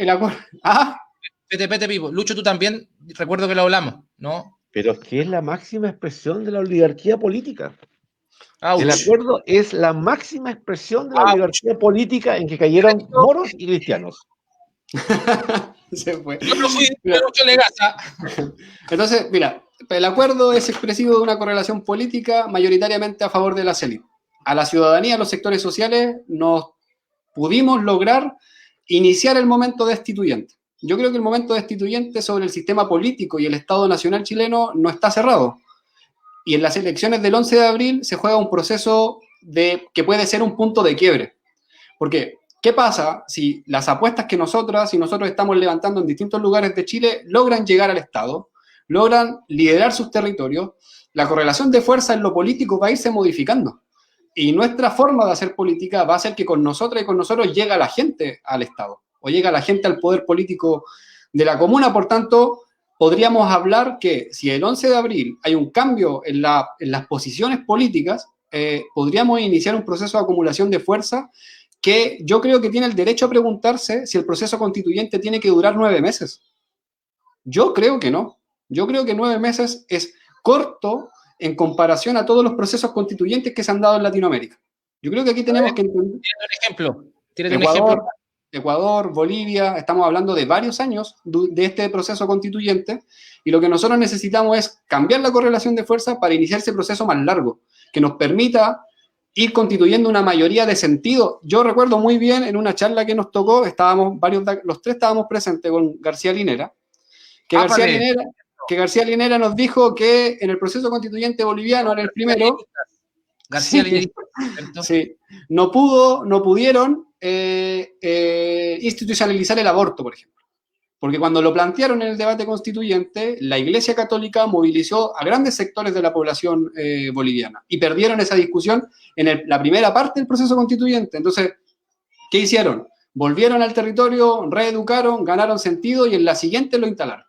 ¿Ah? Pete, Pipo. Lucho, tú también, recuerdo que lo hablamos, ¿no? Pero es que es la máxima expresión de la oligarquía política. Ouch. El acuerdo es la máxima expresión de la oligarquía política en que cayeron moros y cristianos. Se fue. Yo no fui de Lucho Legaza. Entonces, mira, el acuerdo es expresivo de una correlación política mayoritariamente a favor de las élites. A la ciudadanía, a los sectores sociales, nos pudimos lograr iniciar el momento destituyente. Yo creo que el momento destituyente sobre el sistema político y el Estado Nacional chileno no está cerrado. Y en las elecciones del 11 de abril se juega un proceso que puede ser un punto de quiebre. Porque, ¿qué pasa si las apuestas que nosotros estamos levantando en distintos lugares de Chile logran llegar al Estado, logran liderar sus territorios? La correlación de fuerza en lo político va a irse modificando. Y nuestra forma de hacer política va a ser que con nosotras y con nosotros llega la gente al Estado, o llega la gente al poder político de la comuna. Por tanto, podríamos hablar que si el 11 de abril hay un cambio en las posiciones políticas, podríamos iniciar un proceso de acumulación de fuerza que yo creo que tiene el derecho a preguntarse si el proceso constituyente tiene que durar 9 meses. Yo creo que no. Yo creo que 9 meses es corto en comparación a todos los procesos constituyentes que se han dado en Latinoamérica. Yo creo que aquí tenemos que entender... Tírate un ejemplo. Ecuador, Bolivia, estamos hablando de varios años de este proceso constituyente, y lo que nosotros necesitamos es cambiar la correlación de fuerza para iniciar ese proceso más largo, que nos permita ir constituyendo una mayoría de sentido. Yo recuerdo muy bien en una charla que nos tocó, los tres estábamos presentes con García Linera, que García Linera nos dijo que en el proceso constituyente boliviano, en el primero, García Linera, sí, no pudieron institucionalizar el aborto, por ejemplo. Porque cuando lo plantearon en el debate constituyente, la Iglesia Católica movilizó a grandes sectores de la población boliviana y perdieron esa discusión en la primera parte del proceso constituyente. Entonces, ¿qué hicieron? Volvieron al territorio, reeducaron, ganaron sentido y en la siguiente lo instalaron.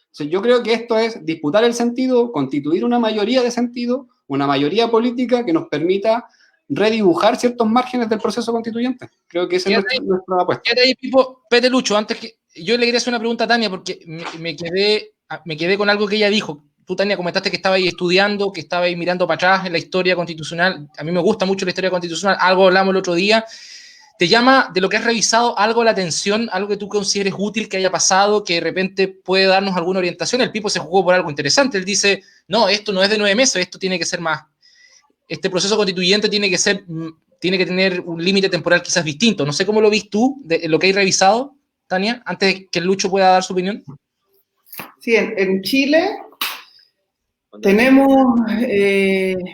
Entonces, yo creo que esto es disputar el sentido, constituir una mayoría de sentido, una mayoría política que nos permita redibujar ciertos márgenes del proceso constituyente. Creo que esa es nuestra apuesta. Quédate ahí, Pipo. Pete, Lucho, antes que yo le quería hacer una pregunta a Tania, porque me quedé con algo que ella dijo. Tú, Tania, comentaste que estabas ahí estudiando, que estabas ahí mirando para atrás en la historia constitucional. A mí me gusta mucho la historia constitucional, algo hablamos el otro día. ¿Te llama de lo que has revisado algo la atención, algo que tú consideres útil que haya pasado, que de repente puede darnos alguna orientación? El Pipo se jugó por algo interesante. Él dice, no, esto no es de 9 meses, esto tiene que ser más. Este proceso constituyente tiene que tener un límite temporal quizás distinto. No sé cómo lo vis tú, de lo que hay revisado, Tania, antes de que Lucho pueda dar su opinión. Sí, en Chile tenemos,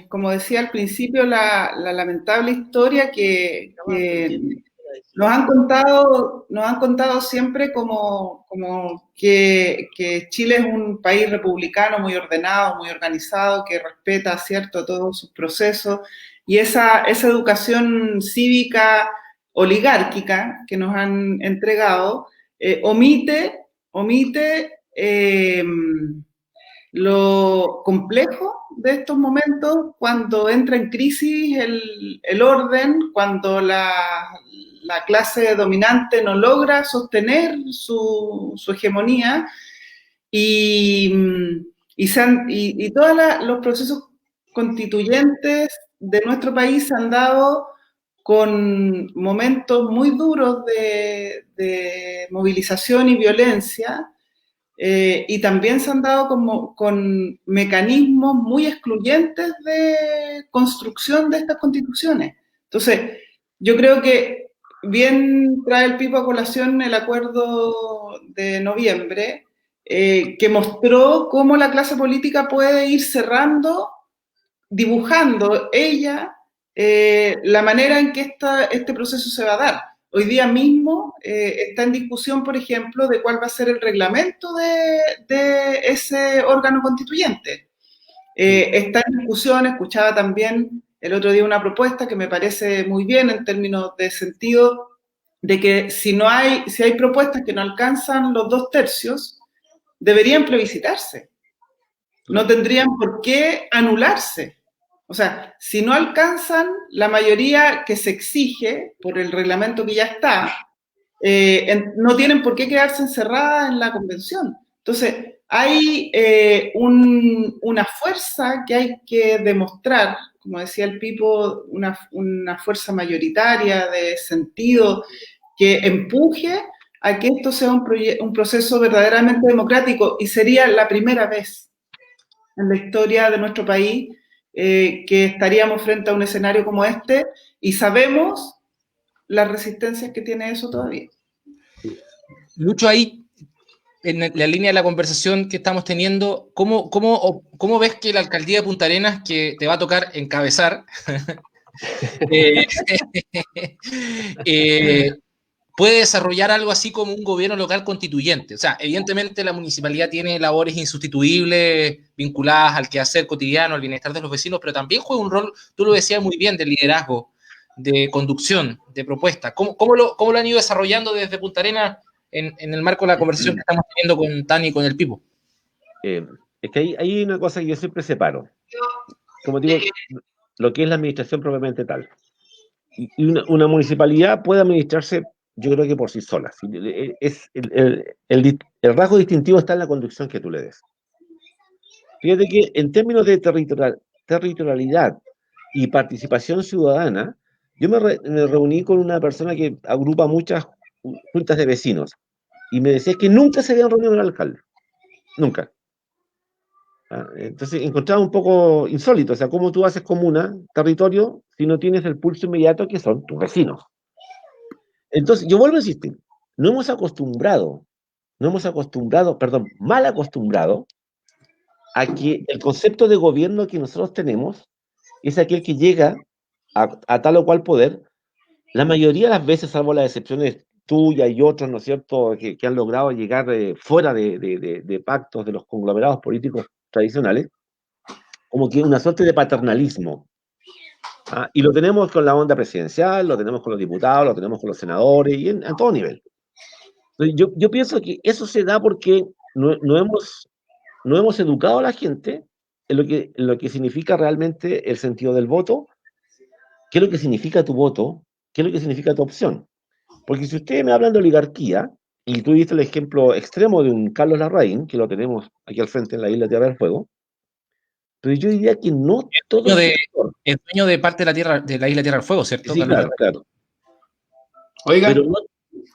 como decía al principio, la lamentable historia que nos han contado siempre como que Chile es un país republicano muy ordenado, muy organizado, que respeta, ¿cierto?, todos sus procesos, y esa educación cívica oligárquica que nos han entregado omite lo complejo de estos momentos cuando entra en crisis el orden, cuando la clase dominante no logra sostener su hegemonía y, y todos los procesos constituyentes de nuestro país se han dado con momentos muy duros de movilización y violencia, y también se han dado con mecanismos muy excluyentes de construcción de estas constituciones. Entonces, yo creo que bien trae el Pipo a colación el acuerdo de noviembre, que mostró cómo la clase política puede ir cerrando, dibujando ella la manera en que este proceso se va a dar. Hoy día mismo está en discusión, por ejemplo, de cuál va a ser el reglamento de ese órgano constituyente. Está en discusión, escuchaba también el otro día una propuesta que me parece muy bien en términos de sentido, de que si hay propuestas que no alcanzan los 2/3, deberían plebiscitarse. No tendrían por qué anularse. O sea, si no alcanzan la mayoría que se exige por el reglamento que ya está, no tienen por qué quedarse encerradas en la convención. Entonces, hay una fuerza que hay que demostrar, como decía el Pipo, una fuerza mayoritaria de sentido que empuje a que esto sea un proceso verdaderamente democrático, y sería la primera vez en la historia de nuestro país que estaríamos frente a un escenario como este, y sabemos las resistencias que tiene eso todavía. Lucho, ahí, en la línea de la conversación que estamos teniendo, ¿cómo ves que la alcaldía de Punta Arenas, que te va a tocar encabezar, puede desarrollar algo así como un gobierno local constituyente? O sea, evidentemente la municipalidad tiene labores insustituibles vinculadas al quehacer cotidiano, al bienestar de los vecinos, pero también juega un rol, tú lo decías muy bien, de liderazgo, de conducción, de propuesta. ¿Cómo lo han ido desarrollando desde Punta Arenas en el marco de la conversación que estamos teniendo con Tani y con el Pipo? Es que hay una cosa que yo siempre separo. Como digo, lo que es la administración propiamente tal. Y una municipalidad puede administrarse, yo creo que por sí sola. El rasgo distintivo está en la conducción que tú le des. Fíjate que en términos de territorialidad y participación ciudadana, yo me reuní con una persona que agrupa muchas juntas de vecinos, y me decía que nunca se habían reunido con el alcalde. Nunca. Entonces encontraba un poco insólito, o sea, ¿cómo tú haces comuna, territorio, si no tienes el pulso inmediato que son tus vecinos? Entonces, yo vuelvo a insistir, mal acostumbrado a que el concepto de gobierno que nosotros tenemos es aquel que llega a tal o cual poder, la mayoría de las veces, salvo las excepciones tuyas y otros, ¿no es cierto?, que han logrado llegar fuera de pactos de los conglomerados políticos tradicionales, como que una suerte de paternalismo. Y lo tenemos con la onda presidencial, lo tenemos con los diputados, lo tenemos con los senadores, y a todo nivel. Entonces, yo pienso que eso se da porque no hemos educado a la gente en lo que significa realmente el sentido del voto, qué es lo que significa tu voto, qué es lo que significa tu opción. Porque si ustedes me hablan de oligarquía, y tú diste el ejemplo extremo de un Carlos Larraín, que lo tenemos aquí al frente en la isla Tierra del Fuego, pero yo diría que no todo es dueño de parte de la isla Tierra del Fuego, ¿cierto? Sí, claro. Oiga. Pero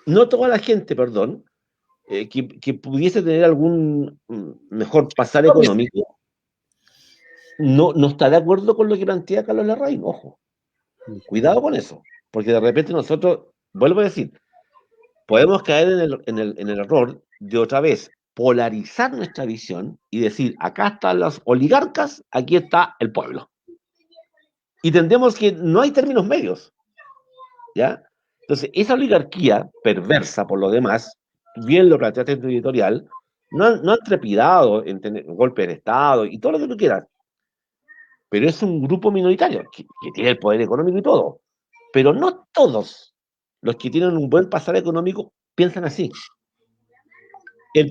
no toda la gente, perdón, que pudiese tener algún mejor pasar económico, no está de acuerdo con lo que plantea Carlos Larraín, ojo. Cuidado con eso, porque de repente nosotros, vuelvo a decir, podemos caer en el error de otra vez polarizar nuestra visión y decir, acá están los oligarcas, aquí está el pueblo. Y entendemos que no hay términos medios, ¿ya? Entonces, esa oligarquía perversa, por lo demás, bien lo planteaste en tu editorial, no han trepidado en tener un golpe de Estado y todo lo que tú quieras, pero es un grupo minoritario que tiene el poder económico y todo, pero no todos los que tienen un buen pasar económico piensan así. El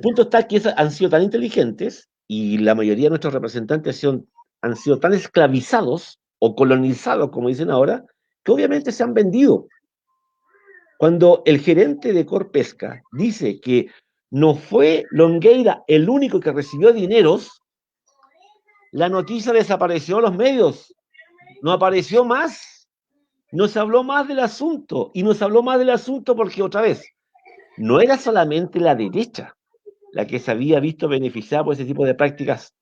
punto está que han sido tan inteligentes, y la mayoría de nuestros representantes han sido tan esclavizados o colonizados, como dicen ahora, que obviamente se han vendido. Cuando el gerente de Corpesca dice que no fue Longueira el único que recibió dineros, la noticia desapareció de los medios, no apareció más, no se habló más del asunto, y no se habló más del asunto porque, otra vez, no era solamente la derecha la que se había visto beneficiada por ese tipo de prácticas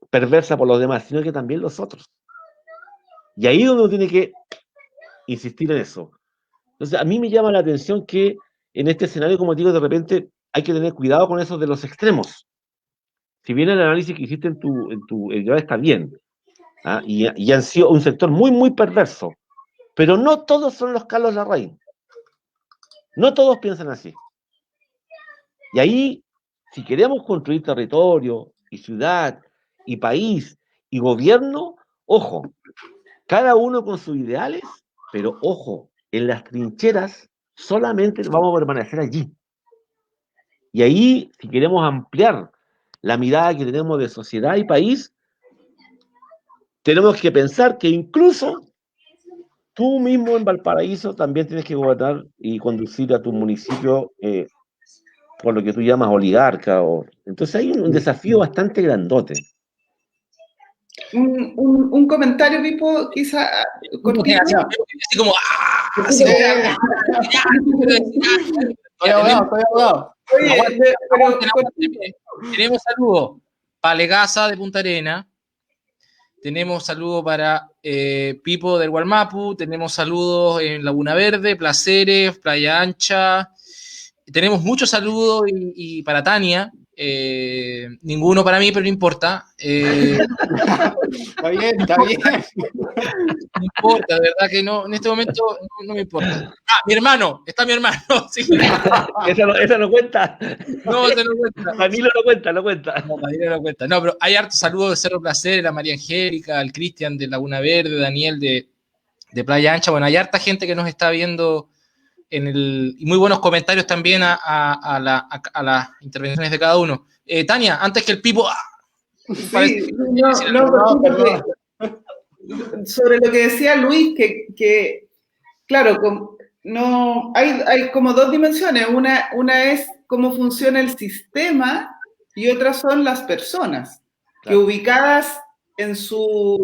perversas por los demás, sino que también los otros. Y ahí es donde uno tiene que insistir en eso. Entonces, a mí me llama la atención que en este escenario, como digo, de repente hay que tener cuidado con eso de los extremos. Si bien el análisis que hiciste en tu editorial está bien, ¿ah? y han sido un sector muy, muy perverso, pero no todos son los Carlos Larraín. No todos piensan así. Y ahí, si queremos construir territorio, y ciudad, y país, y gobierno, ojo, cada uno con sus ideales, pero ojo, en las trincheras solamente vamos a permanecer allí. Y ahí, si queremos ampliar la mirada que tenemos de sociedad y país, tenemos que pensar que incluso tú mismo en Valparaíso también tienes que gobernar y conducir a tu municipio por lo que tú llamas oligarca. Entonces hay un desafío bastante grandote. Un comentario, Pipo, quizá cortito. Así como, Así Estoy ahogado. Oye, tenemos saludos para Legasa de Punta Arena, tenemos saludos para Pipo del Gualmapu, tenemos saludos en Laguna Verde, Placeres, Playa Ancha, tenemos muchos saludos y para Tania, ninguno para mí, pero no importa. Está bien. No importa, de verdad que no, en este momento no me importa. Mi hermano, está mi hermano. Sí. Esa no cuenta. No, esa no cuenta. Danilo no cuenta. No, Danilo no cuenta. No, pero hay hartos saludos de Cerro Placer, a María Angélica, al Cristian de Laguna Verde, Daniel de Playa Ancha. Bueno, hay harta gente que nos está viendo y muy buenos comentarios también a las intervenciones de cada uno. Tania, antes que el Pipo... Sí, perdón. Sobre lo que decía Luis, que claro, no, hay como dos dimensiones. Una es cómo funciona el sistema y otras son las personas, que ubicadas en su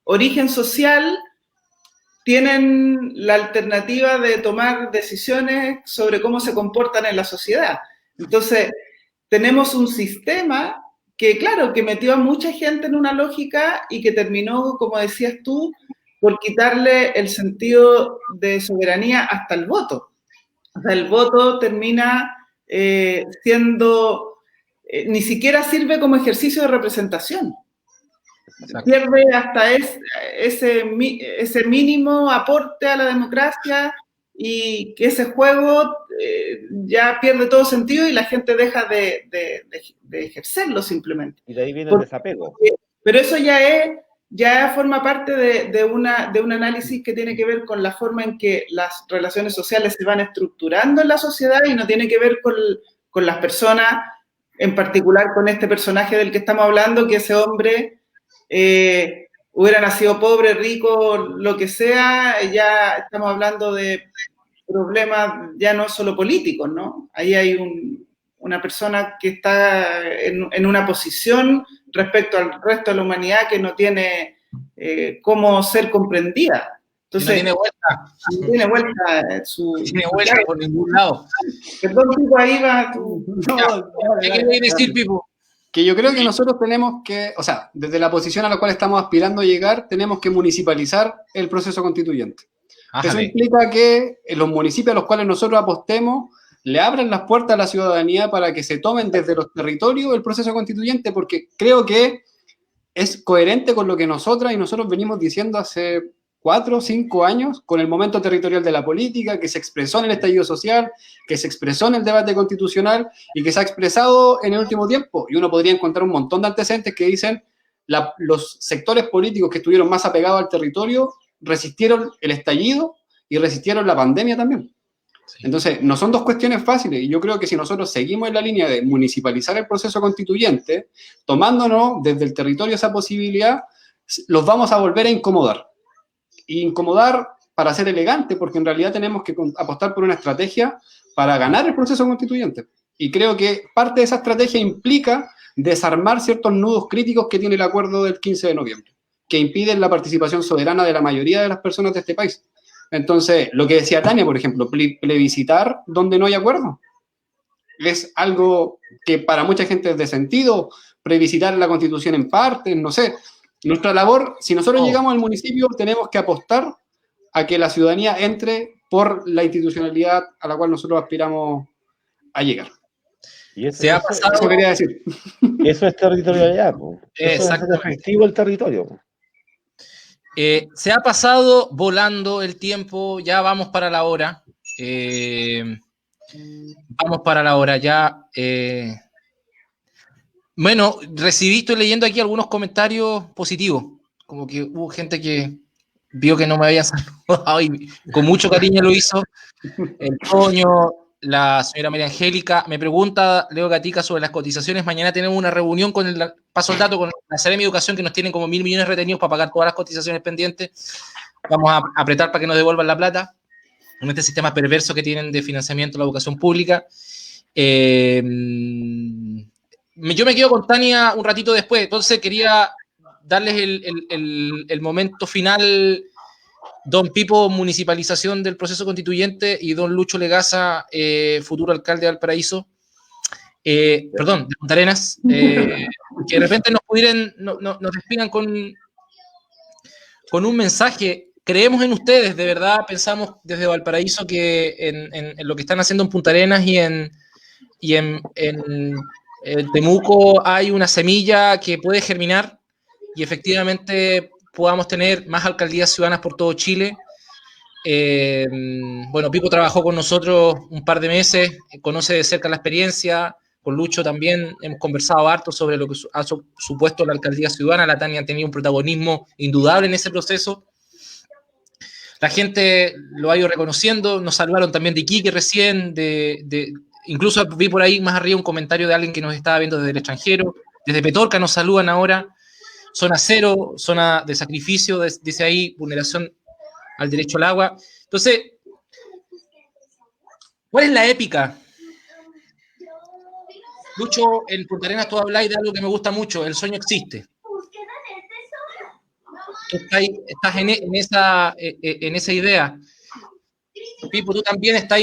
origen social tienen la alternativa de tomar decisiones sobre cómo se comportan en la sociedad. Entonces, tenemos un sistema que, claro, que metió a mucha gente en una lógica y que terminó, como decías tú, por quitarle el sentido de soberanía hasta el voto. O sea, el voto termina siendo, ni siquiera sirve como ejercicio de representación. Exacto. Pierde hasta ese mínimo aporte a la democracia y que ese juego ya pierde todo sentido y la gente deja de ejercerlo simplemente. Y de ahí viene el desapego. Pero eso ya forma parte de un análisis que tiene que ver con la forma en que las relaciones sociales se van estructurando en la sociedad y no tiene que ver con las personas, en particular con este personaje del que estamos hablando, que ese hombre hubiera nacido pobre, rico, lo que sea. Ya estamos hablando de problemas ya no solo políticos, ¿no? Ahí hay una persona que está en una posición respecto al resto de la humanidad que no tiene cómo ser comprendida. Entonces, no tiene vuelta. No tiene vuelta. Tiene vuelta por ningún lado. Perdón, Pipo, ahí va tu... ¿Qué quieres decir, Pipo? Que yo creo que nosotros tenemos que, o sea, desde la posición a la cual estamos aspirando a llegar, tenemos que municipalizar el proceso constituyente. Eso implica que en los municipios a los cuales nosotros apostemos le abran las puertas a la ciudadanía para que se tomen desde los territorios el proceso constituyente, porque creo que es coherente con lo que nosotras y nosotros venimos diciendo hace 4 o 5 años, con el momento territorial de la política, que se expresó en el estallido social, que se expresó en el debate constitucional y que se ha expresado en el último tiempo. Y uno podría encontrar un montón de antecedentes que dicen los sectores políticos que estuvieron más apegados al territorio resistieron el estallido y resistieron la pandemia también. Sí. Entonces, no son dos cuestiones fáciles, y yo creo que si nosotros seguimos en la línea de municipalizar el proceso constituyente, tomándonos desde el territorio esa posibilidad, los vamos a volver a incomodar. Y incomodar para ser elegante, porque en realidad tenemos que apostar por una estrategia para ganar el proceso constituyente. Y creo que parte de esa estrategia implica desarmar ciertos nudos críticos que tiene el acuerdo del 15 de noviembre, que impiden la participación soberana de la mayoría de las personas de este país. Entonces, lo que decía Tania, por ejemplo, plebiscitar donde no hay acuerdo, es algo que para mucha gente es de sentido, plebiscitar la Constitución en partes, no sé. Nuestra labor, si nosotros llegamos al municipio, tenemos que apostar a que la ciudadanía entre por la institucionalidad a la cual nosotros aspiramos a llegar. Y eso, Se ha pasado. Eso quería decir. Eso es territorialidad, po. Eso es Exactamente. efectivo el territorio, po. Se ha pasado volando el tiempo, ya vamos para la hora. Vamos para la hora ya. Bueno, estoy leyendo aquí algunos comentarios positivos, como que hubo gente que vio que no me había saludado y con mucho cariño lo hizo. El Toño, la señora María Angélica, me pregunta Leo Gatica sobre las cotizaciones. Mañana tenemos una reunión con paso el dato, con la Seremi de Educación, que nos tienen como 1.000 millones retenidos para pagar todas las cotizaciones pendientes. Vamos a apretar para que nos devuelvan la plata en este sistema perverso que tienen de financiamiento de la educación pública. Yo me quedo con Tania un ratito después, entonces quería darles el momento final. Don Pipo, municipalización del proceso constituyente, y don Lucho Legaza, futuro alcalde de Valparaíso, perdón, de Punta Arenas, que de repente nos despidan con un mensaje. Creemos en ustedes, de verdad, pensamos desde Valparaíso que en lo que están haciendo en Punta Arenas y en Temuco hay una semilla que puede germinar y efectivamente podamos tener más alcaldías ciudadanas por todo Chile. Bueno, Pipo trabajó con nosotros un par de meses, conoce de cerca la experiencia, con Lucho también hemos conversado harto sobre lo que ha supuesto la alcaldía ciudadana. La Tania ha tenido un protagonismo indudable en ese proceso. La gente lo ha ido reconociendo, nos salvaron también de Iquique recién, incluso vi por ahí más arriba un comentario de alguien que nos estaba viendo desde el extranjero, desde Petorca nos saludan ahora. Zona cero, zona de sacrificio, dice ahí, vulneración al derecho al agua. Entonces, ¿cuál es la épica? Lucho, en Punta Arenas tú habláis de algo que me gusta mucho, el sueño existe. Estás en esa idea. Pipo, tú también estás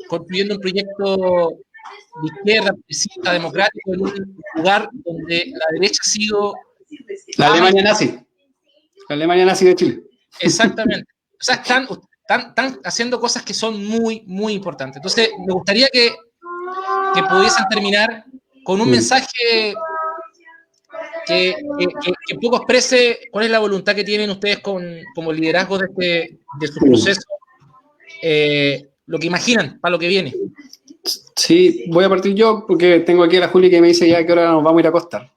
construyendo un proyecto de izquierda, progresista, democrático, en un lugar donde la derecha ha sido... La Alemania nazi. La Alemania nazi de Chile. Exactamente. O sea, están haciendo cosas que son muy, muy importantes. Entonces, me gustaría que pudiesen terminar con un mensaje que un poco exprese cuál es la voluntad que tienen ustedes como liderazgo de su proceso, lo que imaginan para lo que viene. Sí, voy a partir yo porque tengo aquí a la Juli que me dice ya que ahora nos vamos a ir a acostar.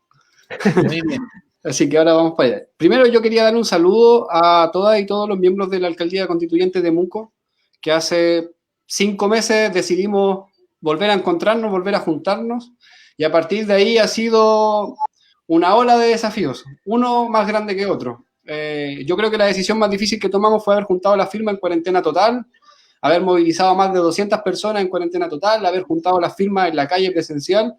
Muy bien. Así que ahora vamos para allá. Primero yo quería dar un saludo a todas y todos los miembros de la Alcaldía Constituyente de Temuco, que hace 5 meses decidimos volver a encontrarnos, volver a juntarnos, y a partir de ahí ha sido una ola de desafíos, uno más grande que otro. Yo creo que la decisión más difícil que tomamos fue haber juntado la firma en cuarentena total, haber movilizado a más de 200 personas en cuarentena total, haber juntado las firmas en la calle presencial,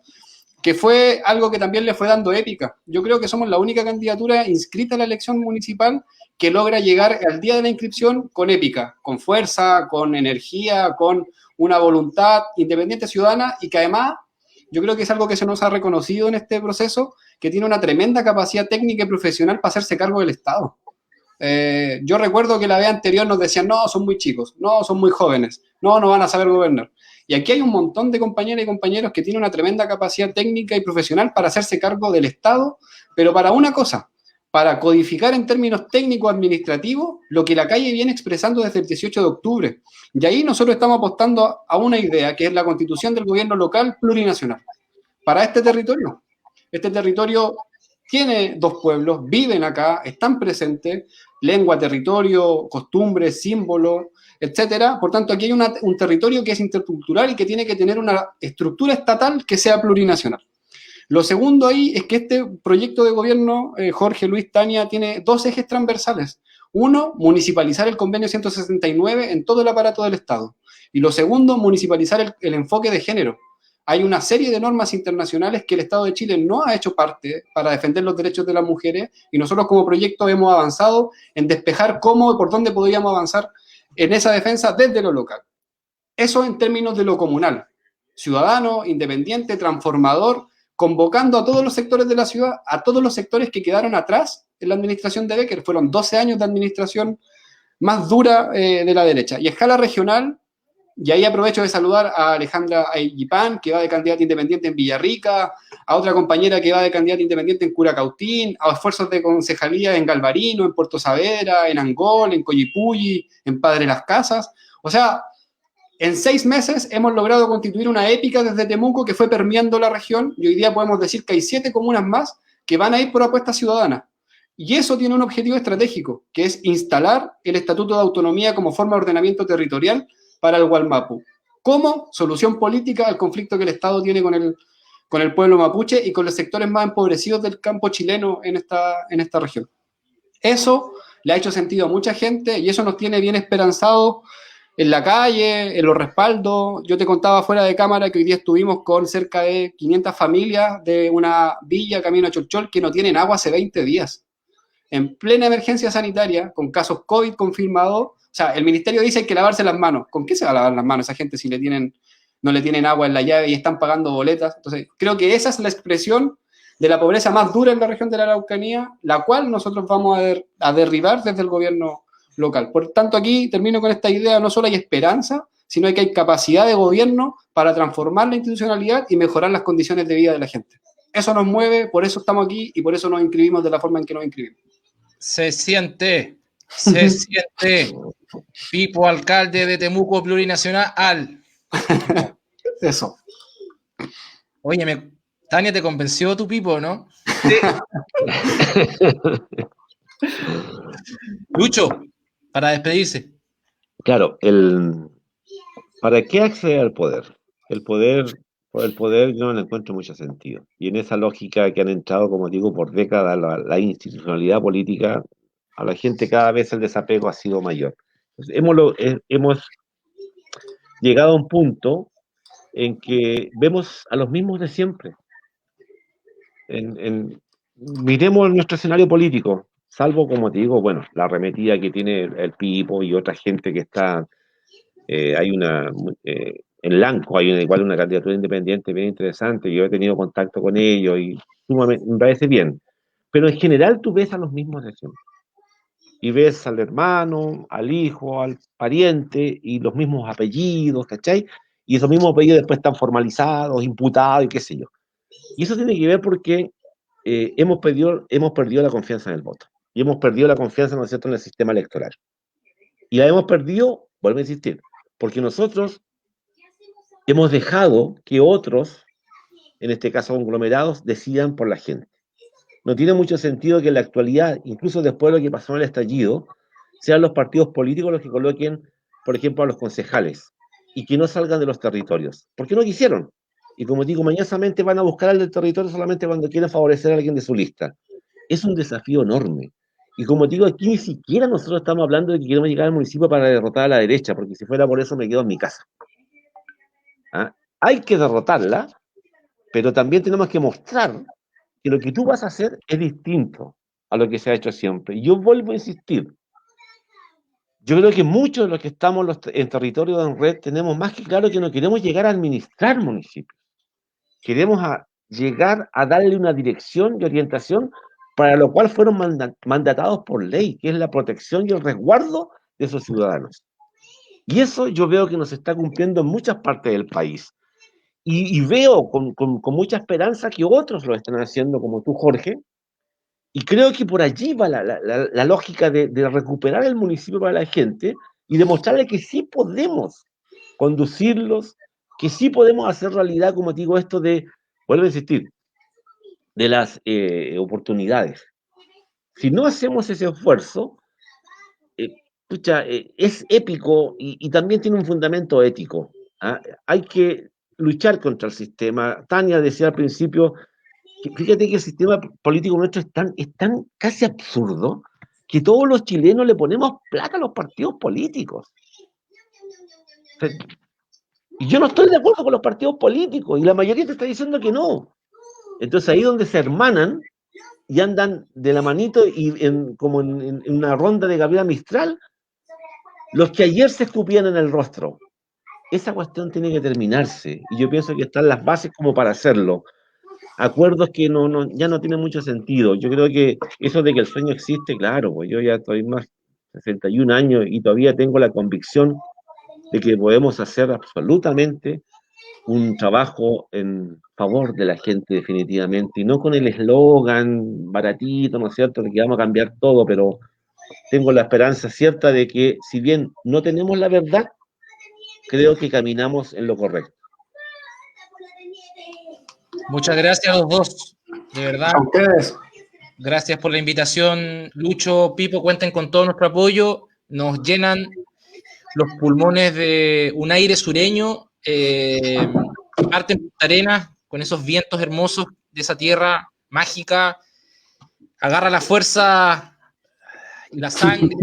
que fue algo que también le fue dando épica. Yo creo que somos la única candidatura inscrita a la elección municipal que logra llegar al día de la inscripción con épica, con fuerza, con energía, con una voluntad independiente ciudadana, y que además yo creo que es algo que se nos ha reconocido en este proceso, que tiene una tremenda capacidad técnica y profesional para hacerse cargo del Estado. Yo recuerdo que la vez anterior nos decían, no, son muy chicos, no, son muy jóvenes, no van a saber gobernar. Y aquí hay un montón de compañeras y compañeros que tienen una tremenda capacidad técnica y profesional para hacerse cargo del Estado, pero para una cosa, para codificar en términos técnico-administrativos lo que la calle viene expresando desde el 18 de octubre. Y ahí nosotros estamos apostando a una idea, que es la constitución del gobierno local plurinacional. Para este territorio tiene 2 pueblos, viven acá, están presentes, lengua, territorio, costumbres, símbolos, etcétera. Por tanto, aquí hay un territorio que es intercultural y que tiene que tener una estructura estatal que sea plurinacional. Lo segundo ahí es que este proyecto de gobierno, Jorge, Luis, Tania, tiene 2 ejes transversales. Uno, municipalizar el convenio 169 en todo el aparato del Estado. Y lo segundo, municipalizar el enfoque de género. Hay una serie de normas internacionales que el Estado de Chile no ha hecho parte para defender los derechos de las mujeres, y nosotros como proyecto hemos avanzado en despejar cómo y por dónde podríamos avanzar en esa defensa desde lo local. Eso en términos de lo comunal, ciudadano, independiente, transformador, convocando a todos los sectores de la ciudad, a todos los sectores que quedaron atrás en la administración de Becker. Fueron 12 años de administración más dura de la derecha. Y a escala regional, y ahí aprovecho de saludar a Alejandra Aguipán, que va de candidata independiente en Villarrica, a otra compañera que va de candidata independiente en Curacautín, a esfuerzos de concejalía en Galvarino, en Puerto Saavedra, en Angol, en Coyipulli, en Padre Las Casas. O sea, en 6 meses hemos logrado constituir una épica desde Temuco que fue permeando la región, y hoy día podemos decir que hay 7 comunas más que van a ir por apuesta ciudadana. Y eso tiene un objetivo estratégico, que es instalar el Estatuto de Autonomía como forma de ordenamiento territorial para el Gualmapu, como solución política al conflicto que el Estado tiene con el pueblo mapuche y con los sectores más empobrecidos del campo chileno en esta región. Eso le ha hecho sentido a mucha gente y eso nos tiene bien esperanzados en la calle, en los respaldos. Yo te contaba fuera de cámara que hoy día estuvimos con cerca de 500 familias de una villa camino a Cholchol que no tienen agua hace 20 días. En plena emergencia sanitaria, con casos COVID confirmados. O sea, el ministerio dice que hay que lavarse las manos. ¿Con qué se va a lavar las manos esa gente si no le tienen agua en la llave y están pagando boletas? Entonces, creo que esa es la expresión de la pobreza más dura en la región de la Araucanía, la cual nosotros vamos a derribar desde el gobierno local. Por tanto, aquí termino con esta idea: no solo hay esperanza, sino que hay capacidad de gobierno para transformar la institucionalidad y mejorar las condiciones de vida de la gente. Eso nos mueve, por eso estamos aquí y por eso nos inscribimos de la forma en que nos inscribimos. Se siente. Pipo, alcalde de Temuco Plurinacional. Eso. Oye, Tania, ¿te convenció tu Pipo, no? Sí. Lucho, para despedirse. Claro, ¿para qué acceder al poder? Por el poder yo no le encuentro mucho sentido. Y en esa lógica que han entrado, como digo, por décadas la institucionalidad política, a la gente cada vez el desapego ha sido mayor. Entonces, hemos llegado a un punto en que vemos a los mismos de siempre. Miremos nuestro escenario político, salvo, como te digo, bueno, la arremetida que tiene el Pipo y otra gente que está, en Lanco hay igual una candidatura independiente bien interesante, yo he tenido contacto con ellos y me parece bien, pero en general tú ves a los mismos de siempre. Y ves al hermano, al hijo, al pariente, y los mismos apellidos, ¿cachai? Y esos mismos apellidos después están formalizados, imputados y qué sé yo. Y eso tiene que ver porque hemos perdido la confianza en el voto. Y hemos perdido la confianza, ¿no es cierto?, en el sistema electoral. Y la hemos perdido, vuelvo a insistir, porque nosotros hemos dejado que otros, en este caso conglomerados, decidan por la gente. No tiene mucho sentido que en la actualidad, incluso después de lo que pasó en el estallido, sean los partidos políticos los que coloquen, por ejemplo, a los concejales y que no salgan de los territorios. ¿Por qué no quisieron? Y como digo, mañosamente van a buscar al del territorio solamente cuando quieren favorecer a alguien de su lista. Es un desafío enorme. Y como digo, aquí ni siquiera nosotros estamos hablando de que queremos llegar al municipio para derrotar a la derecha, porque si fuera por eso me quedo en mi casa. ¿Ah? Hay que derrotarla, pero también tenemos que mostrar que lo que tú vas a hacer es distinto a lo que se ha hecho siempre. Y yo vuelvo a insistir. Yo creo que muchos de los que estamos en territorio de red tenemos más que claro que no queremos llegar a administrar municipios. Queremos llegar a darle una dirección y orientación para lo cual fueron mandatados por ley, que es la protección y el resguardo de sus ciudadanos. Y eso yo veo que nos está cumpliendo en muchas partes del país. Y veo con mucha esperanza que otros lo están haciendo, como tú, Jorge, y creo que por allí va la lógica de recuperar el municipio para la gente y demostrarle que sí podemos conducirlos, que sí podemos hacer realidad, como digo, esto vuelvo a insistir, de las oportunidades. Si no hacemos ese esfuerzo, es épico y también tiene un fundamento ético. ¿Ah? Hay que luchar contra el sistema. Tania decía al principio, fíjate que el sistema político nuestro es tan casi absurdo que todos los chilenos le ponemos plata a los partidos políticos. sea, y yo no estoy de acuerdo con los partidos políticos, y la mayoría te está diciendo que no. Entonces ahí donde se hermanan y andan de la manito y como en una ronda de Gabriela Mistral, los que ayer se escupían en el rostro. Esa cuestión tiene que terminarse, y yo pienso que están las bases como para hacerlo. Acuerdos que ya no tienen mucho sentido. Yo creo que eso de que el sueño existe, claro, pues yo ya estoy más 61 años y todavía tengo la convicción de que podemos hacer absolutamente un trabajo en favor de la gente definitivamente, y no con el eslogan baratito, ¿no es cierto?, de que vamos a cambiar todo, pero tengo la esperanza cierta de que si bien no tenemos la verdad, creo que caminamos en lo correcto. Muchas gracias a los dos, de verdad. A ustedes. Gracias por la invitación, Lucho, Pipo, cuenten con todo nuestro apoyo, nos llenan los pulmones de un aire sureño, parte en Punta Arenas, con esos vientos hermosos de esa tierra mágica, agarra la fuerza y la sangre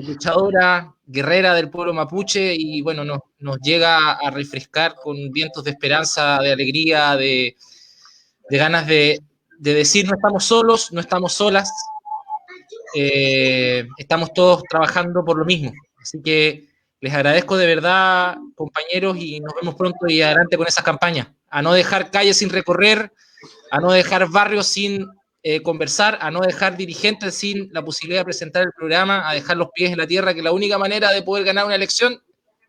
luchadora, guerrera del pueblo mapuche, y bueno, nos llega a refrescar con vientos de esperanza, de alegría, de ganas de decir no estamos solos, no estamos solas, estamos todos trabajando por lo mismo. Así que les agradezco de verdad, compañeros, y nos vemos pronto y adelante con esas campañas. A no dejar calles sin recorrer, a no dejar barrios sin conversar, a no dejar dirigentes sin la posibilidad de presentar el programa, a dejar los pies en la tierra, que la única manera de poder ganar una elección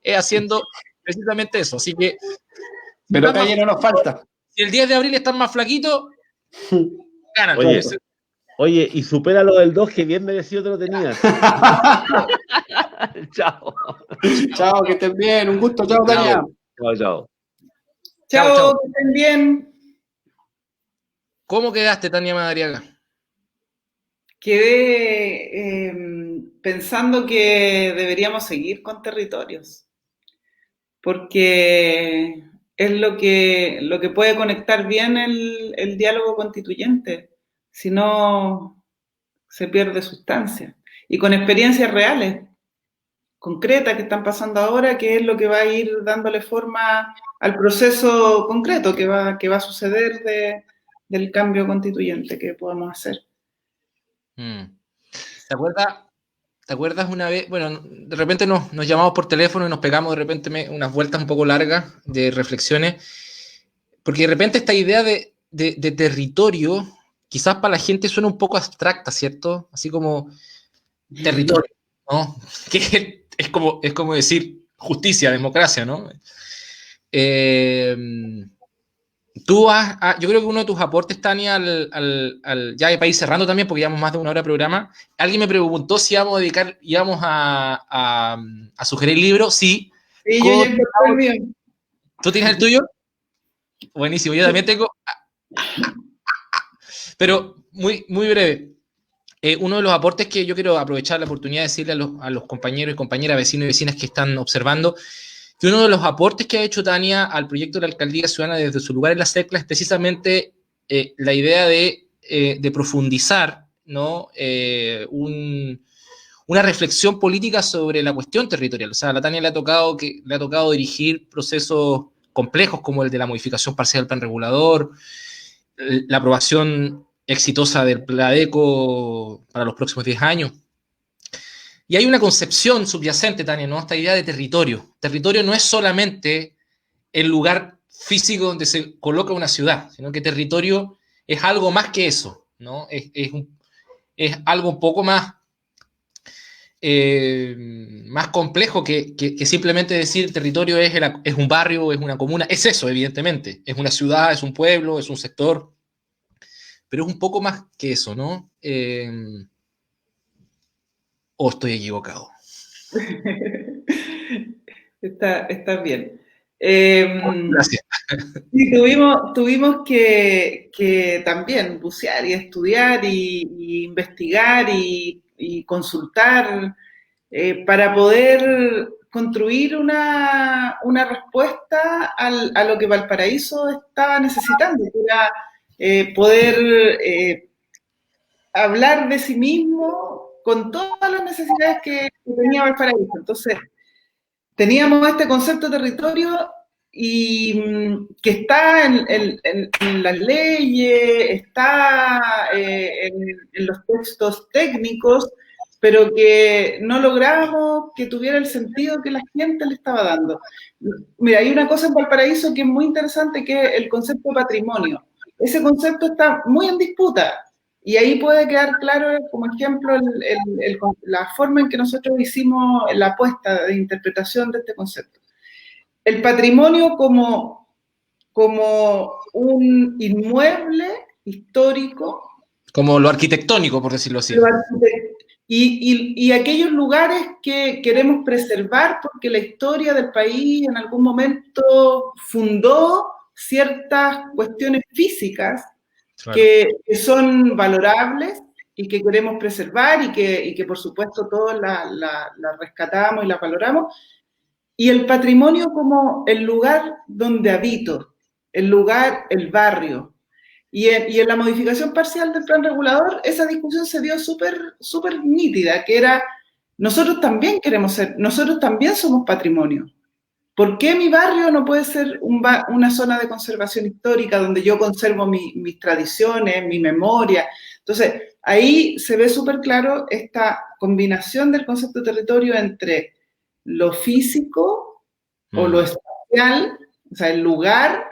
es haciendo precisamente eso. Así que... Pero calle no nos falta. Si el 10 de abril están más flaquitos, ganan. Oye, y supera lo del 2, que bien merecido te lo tenías. Chao. Chao, que estén bien. Un gusto. Chao, Tania. Chao. Chao, que estén bien. ¿Cómo quedaste, Tania Madariaga? Quedé pensando que deberíamos seguir con territorios, porque es lo que puede conectar bien el diálogo constituyente. Si no, se pierde sustancia. Y con experiencias reales, concretas que están pasando ahora, que es lo que va a ir dándole forma al proceso concreto que va a suceder del cambio constituyente que podamos hacer. ¿Te acuerdas una vez? Bueno, de repente nos llamamos por teléfono y nos pegamos de repente unas vueltas un poco largas de reflexiones, porque de repente esta idea de territorio quizás para la gente suena un poco abstracta, ¿cierto? Así como territorio, ¿no? Que es como decir justicia, democracia, ¿no? Yo creo que uno de tus aportes, Tania, ya para ir cerrando también, porque llevamos más de 1 hora de programa, alguien me preguntó si íbamos a sugerir libros. Sí. Sí, yo ya encontré el mío. ¿Tú tienes el tuyo? Buenísimo, yo también tengo. Pero muy, muy breve. Uno de los aportes que yo quiero aprovechar la oportunidad de decirle a los compañeros y compañeras, vecinos y vecinas que están observando, que uno de los aportes que ha hecho Tania al proyecto de la Alcaldía Ciudadana desde su lugar en la CECLA es precisamente la idea de profundizar, ¿no? Una reflexión política sobre la cuestión territorial. O sea, a la Tania le ha tocado dirigir procesos complejos como el de la modificación parcial del plan regulador, la aprobación exitosa del PLADECO para los próximos 10 años. Y hay una concepción subyacente, Tania, ¿no? Esta idea de territorio. Territorio no es solamente el lugar físico donde se coloca una ciudad, sino que territorio es algo más que eso, ¿no? Es algo un poco más complejo que simplemente decir territorio es un barrio, es una comuna. Es eso, evidentemente. Es una ciudad, es un pueblo, es un sector. Pero es un poco más que eso, ¿no? ¿O estoy equivocado? Está bien. Gracias. Sí, tuvimos que también bucear y estudiar y investigar y consultar para poder construir una respuesta a lo que Valparaíso estaba necesitando, que era poder hablar de sí mismo con todas las necesidades que tenía Valparaíso. Entonces, teníamos este concepto de territorio y que está en las leyes, está en los textos técnicos, pero que no logramos que tuviera el sentido que la gente le estaba dando. Mira, hay una cosa en Valparaíso que es muy interesante, que es el concepto de patrimonio. Ese concepto está muy en disputa. Y ahí puede quedar claro, como ejemplo, la forma en que nosotros hicimos la apuesta de interpretación de este concepto. El patrimonio como un inmueble histórico. Como lo arquitectónico, por decirlo así. Y aquellos lugares que queremos preservar porque la historia del país en algún momento fundó ciertas cuestiones físicas, claro, que son valorables y que queremos preservar y que por supuesto todos la rescatamos y la valoramos. Y el patrimonio como el lugar donde habito, el lugar, el barrio. Y en la modificación parcial del plan regulador, esa discusión se dio súper nítida, que era, nosotros también queremos ser, nosotros también somos patrimonio. ¿Por qué mi barrio no puede ser una zona de conservación histórica donde yo conservo mis tradiciones, mi memoria? Entonces, ahí se ve súper claro esta combinación del concepto de territorio entre lo físico o lo espacial, o sea, el lugar,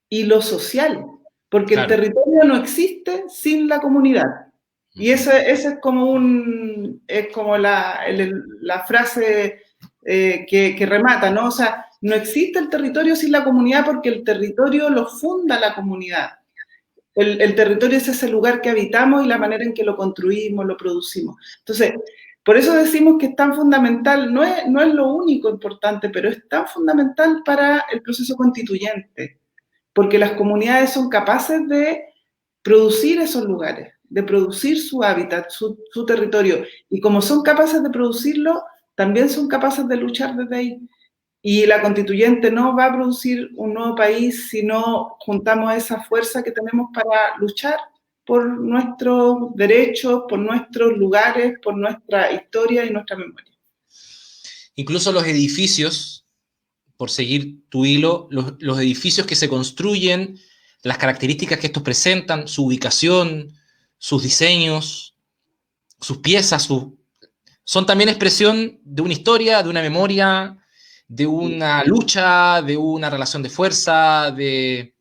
y lo social. Porque claro, el territorio no existe sin la comunidad. Y ese es como la frase que remata, ¿no? O sea, no existe el territorio sin la comunidad porque el territorio lo funda la comunidad. El territorio es ese lugar que habitamos y la manera en que lo construimos, lo producimos. Entonces, por eso decimos que es tan fundamental, no es lo único importante, pero es tan fundamental para el proceso constituyente. Porque las comunidades son capaces de producir esos lugares, de producir su hábitat, su territorio. Y como son capaces de producirlo, también son capaces de luchar desde ahí. Y la constituyente no va a producir un nuevo país si no juntamos esa fuerza que tenemos para luchar por nuestros derechos, por nuestros lugares, por nuestra historia y nuestra memoria. Incluso los edificios, por seguir tu hilo, los edificios que se construyen, las características que estos presentan, su ubicación, sus diseños, sus piezas, son también expresión de una historia, de una memoria, de una lucha, de una relación de fuerza, en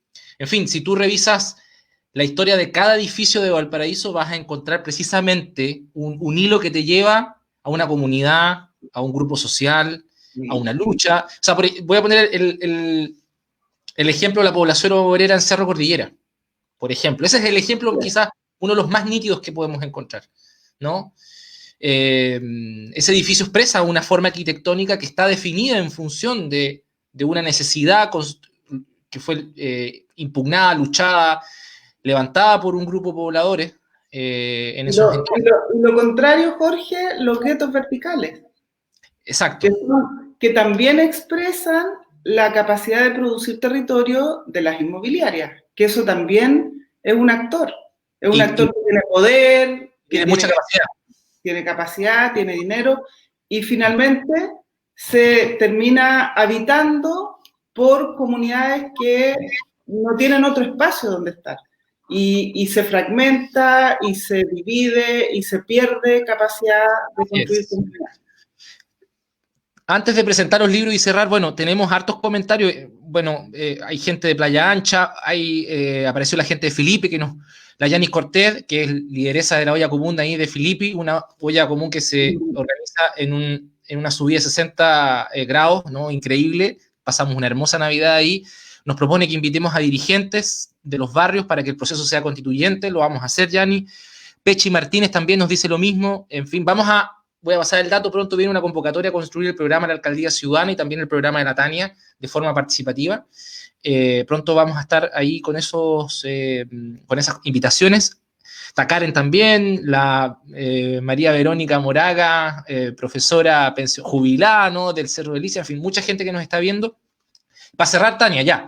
fin, si tú revisas la historia de cada edificio de Valparaíso, vas a encontrar precisamente un hilo que te lleva a una comunidad, a un grupo social, a una lucha. O sea, voy a poner el ejemplo de la población obrera en Cerro Cordillera, por ejemplo. Ese es el ejemplo quizás uno de los más nítidos que podemos encontrar, ¿no? Ese edificio expresa una forma arquitectónica que está definida en función de una necesidad que fue impugnada, luchada, levantada por un grupo de pobladores en esos entornos. Y lo contrario, Jorge, los guetos verticales. Exacto. Que también expresan la capacidad de producir territorio de las inmobiliarias, que eso también es un actor. Es un actor que tiene poder, tiene mucha capacidad. Tiene capacidad, tiene dinero, y finalmente se termina habitando por comunidades que no tienen otro espacio donde estar. Y se fragmenta, y se divide, y se pierde capacidad de construir comunidades. Antes de presentar los libros y cerrar, bueno, tenemos hartos comentarios. Bueno, hay gente de Playa Ancha, apareció la gente de Filipe, la Yanis Cortés, que es lideresa de la olla común de ahí de Filipe, una olla común que se organiza en una subida de 60 grados, ¿no? Increíble. Pasamos una hermosa Navidad ahí. Nos propone que invitemos a dirigentes de los barrios para que el proceso sea constituyente. Lo vamos a hacer, Yani. Pechi Martínez también nos dice lo mismo. En fin, voy a pasar el dato, pronto viene una convocatoria a construir el programa de la Alcaldía Ciudadana y también el programa de la Tania de forma participativa. Pronto vamos a estar ahí con esas invitaciones. Está Karen también, la María Verónica Moraga, profesora jubilada, ¿no? Del Cerro de Licia, en fin, mucha gente que nos está viendo. Para cerrar, Tania, ya.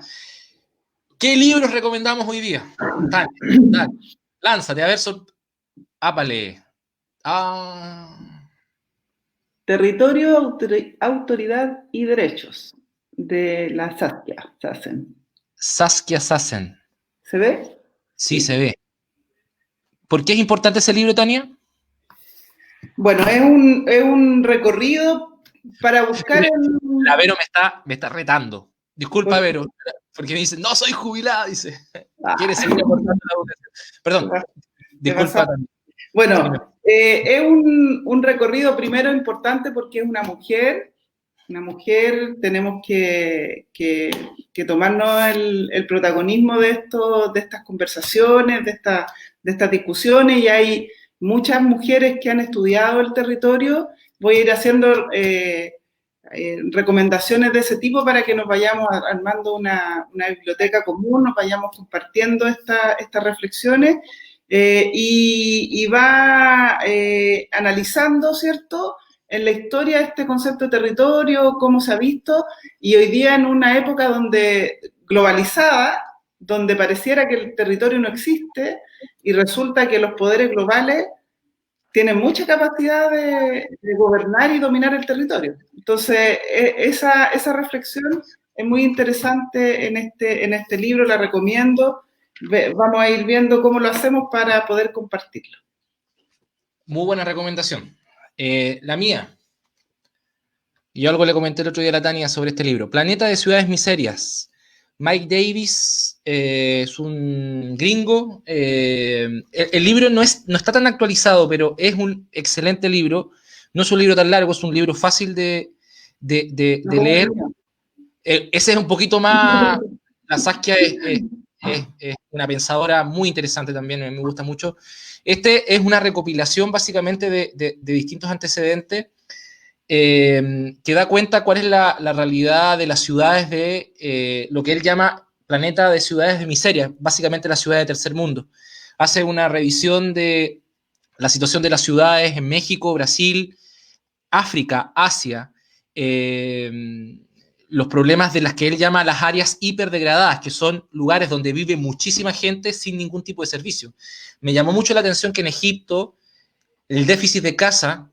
¿Qué libros recomendamos hoy día? Tania, dale, lánzate, a ver, ápale. Territorio, autoridad y derechos, de la Saskia Sassen. Saskia Sassen. ¿Se ve? Sí, se ve. ¿Por qué es importante ese libro, Tania? Bueno, es un recorrido para buscar La Vero me está retando. Disculpa, Vero, porque me dice, no soy jubilada, dice. Quiere seguir aportando la educación. Perdón, disculpa también. Bueno, es un recorrido primero importante porque es una mujer, tenemos que tomarnos el protagonismo de estas conversaciones, de estas discusiones, y hay muchas mujeres que han estudiado el territorio. Voy a ir haciendo recomendaciones de ese tipo para que nos vayamos armando una biblioteca común, nos vayamos compartiendo estas reflexiones. Y va analizando, ¿cierto?, en la historia este concepto de territorio, cómo se ha visto, y hoy día en una época globalizada, donde pareciera que el territorio no existe, y resulta que los poderes globales tienen mucha capacidad de gobernar y dominar el territorio. Entonces, esa reflexión es muy interesante en este libro, la recomiendo. Vamos a ir viendo cómo lo hacemos para poder compartirlo. Muy buena recomendación. La mía. Yo algo le comenté el otro día a la Tania sobre este libro. Planeta de Ciudades Miserias. Mike Davis es un gringo. El libro no está tan actualizado, pero es un excelente libro. No es un libro tan largo, es un libro fácil de leer. Ese es un poquito más... La Saskia es una pensadora muy interesante también, me gusta mucho. Este es una recopilación básicamente de distintos antecedentes que da cuenta cuál es la realidad de las ciudades de lo que él llama planeta de ciudades de miseria, básicamente las ciudades de tercer mundo. Hace una revisión de la situación de las ciudades en México, Brasil, África, Asia, los problemas de las que él llama las áreas hiperdegradadas, que son lugares donde vive muchísima gente sin ningún tipo de servicio. Me llamó mucho la atención que en Egipto el déficit de casa,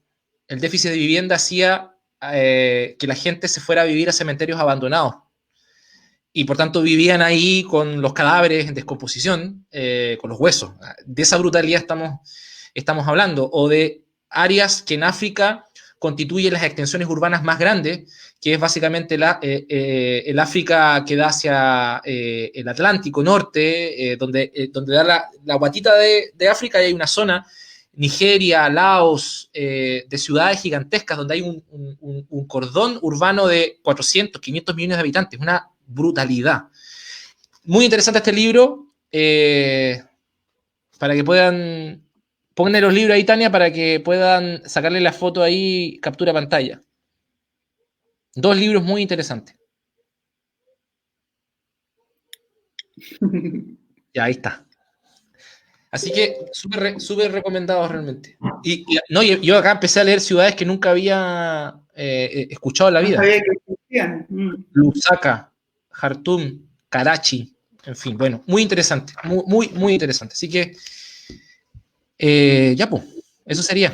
el déficit de vivienda hacía que la gente se fuera a vivir a cementerios abandonados. Y por tanto vivían ahí con los cadáveres en descomposición, con los huesos. De esa brutalidad estamos hablando. O de áreas que en África constituyen las extensiones urbanas más grandes, que es básicamente el África que da hacia el Atlántico Norte, donde da la guatita de África, y hay una zona, Nigeria, Laos, de ciudades gigantescas, donde hay un cordón urbano de 400, 500 millones de habitantes, una brutalidad. Muy interesante este libro, para que puedan... Pongan los libros ahí, Tania, para que puedan sacarle la foto ahí, captura pantalla. 2 libros muy interesantes. Ya, ahí está. Así que súper recomendados realmente. Yo acá empecé a leer ciudades que nunca había escuchado en la vida. No sabía que existían. Lusaka, Jartum, Karachi, en fin, bueno, muy interesante, muy interesante. Así que, ya pues, eso sería.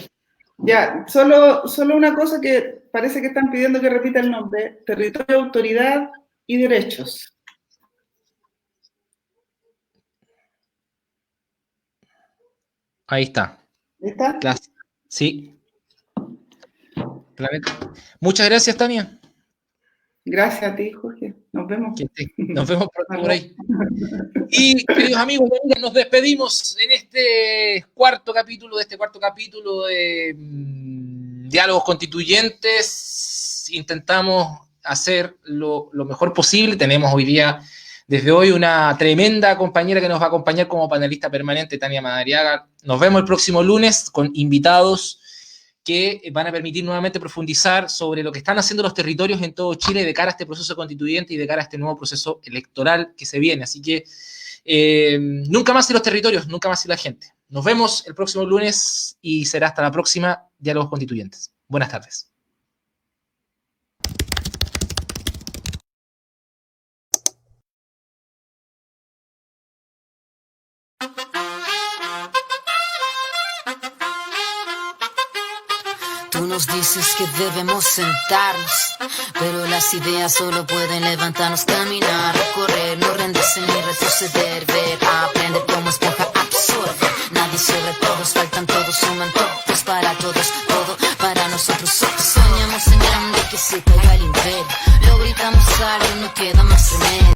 Ya, solo una cosa que parece que están pidiendo que repita el nombre: territorio, autoridad y derechos. Ahí está. ¿Está? Sí. Muchas gracias, Tania. Gracias a ti, Jorge. Nos vemos. Nos vemos pronto por ahí. Y, queridos amigos, nos despedimos en este cuarto capítulo de Diálogos Constituyentes. Intentamos hacer lo mejor posible. Tenemos hoy día, desde hoy, una tremenda compañera que nos va a acompañar como panelista permanente, Tania Madariaga. Nos vemos el próximo lunes con invitados que van a permitir nuevamente profundizar sobre lo que están haciendo los territorios en todo Chile de cara a este proceso constituyente y de cara a este nuevo proceso electoral que se viene. Así que nunca más sin los territorios, nunca más sin la gente. Nos vemos el próximo lunes y será hasta la próxima Diálogos Constituyentes. Buenas tardes. Tú nos dices que debemos sentarnos, pero las ideas solo pueden levantarnos, caminar, recorrer, no rendirse ni retroceder, ver, aprender como esponja, absorbe. Nadie sobre todos, faltan todos, suman todos para todos, todo para nosotros. Soñamos en grande que se caiga el imperio, lo gritamos alto y no queda más remedio.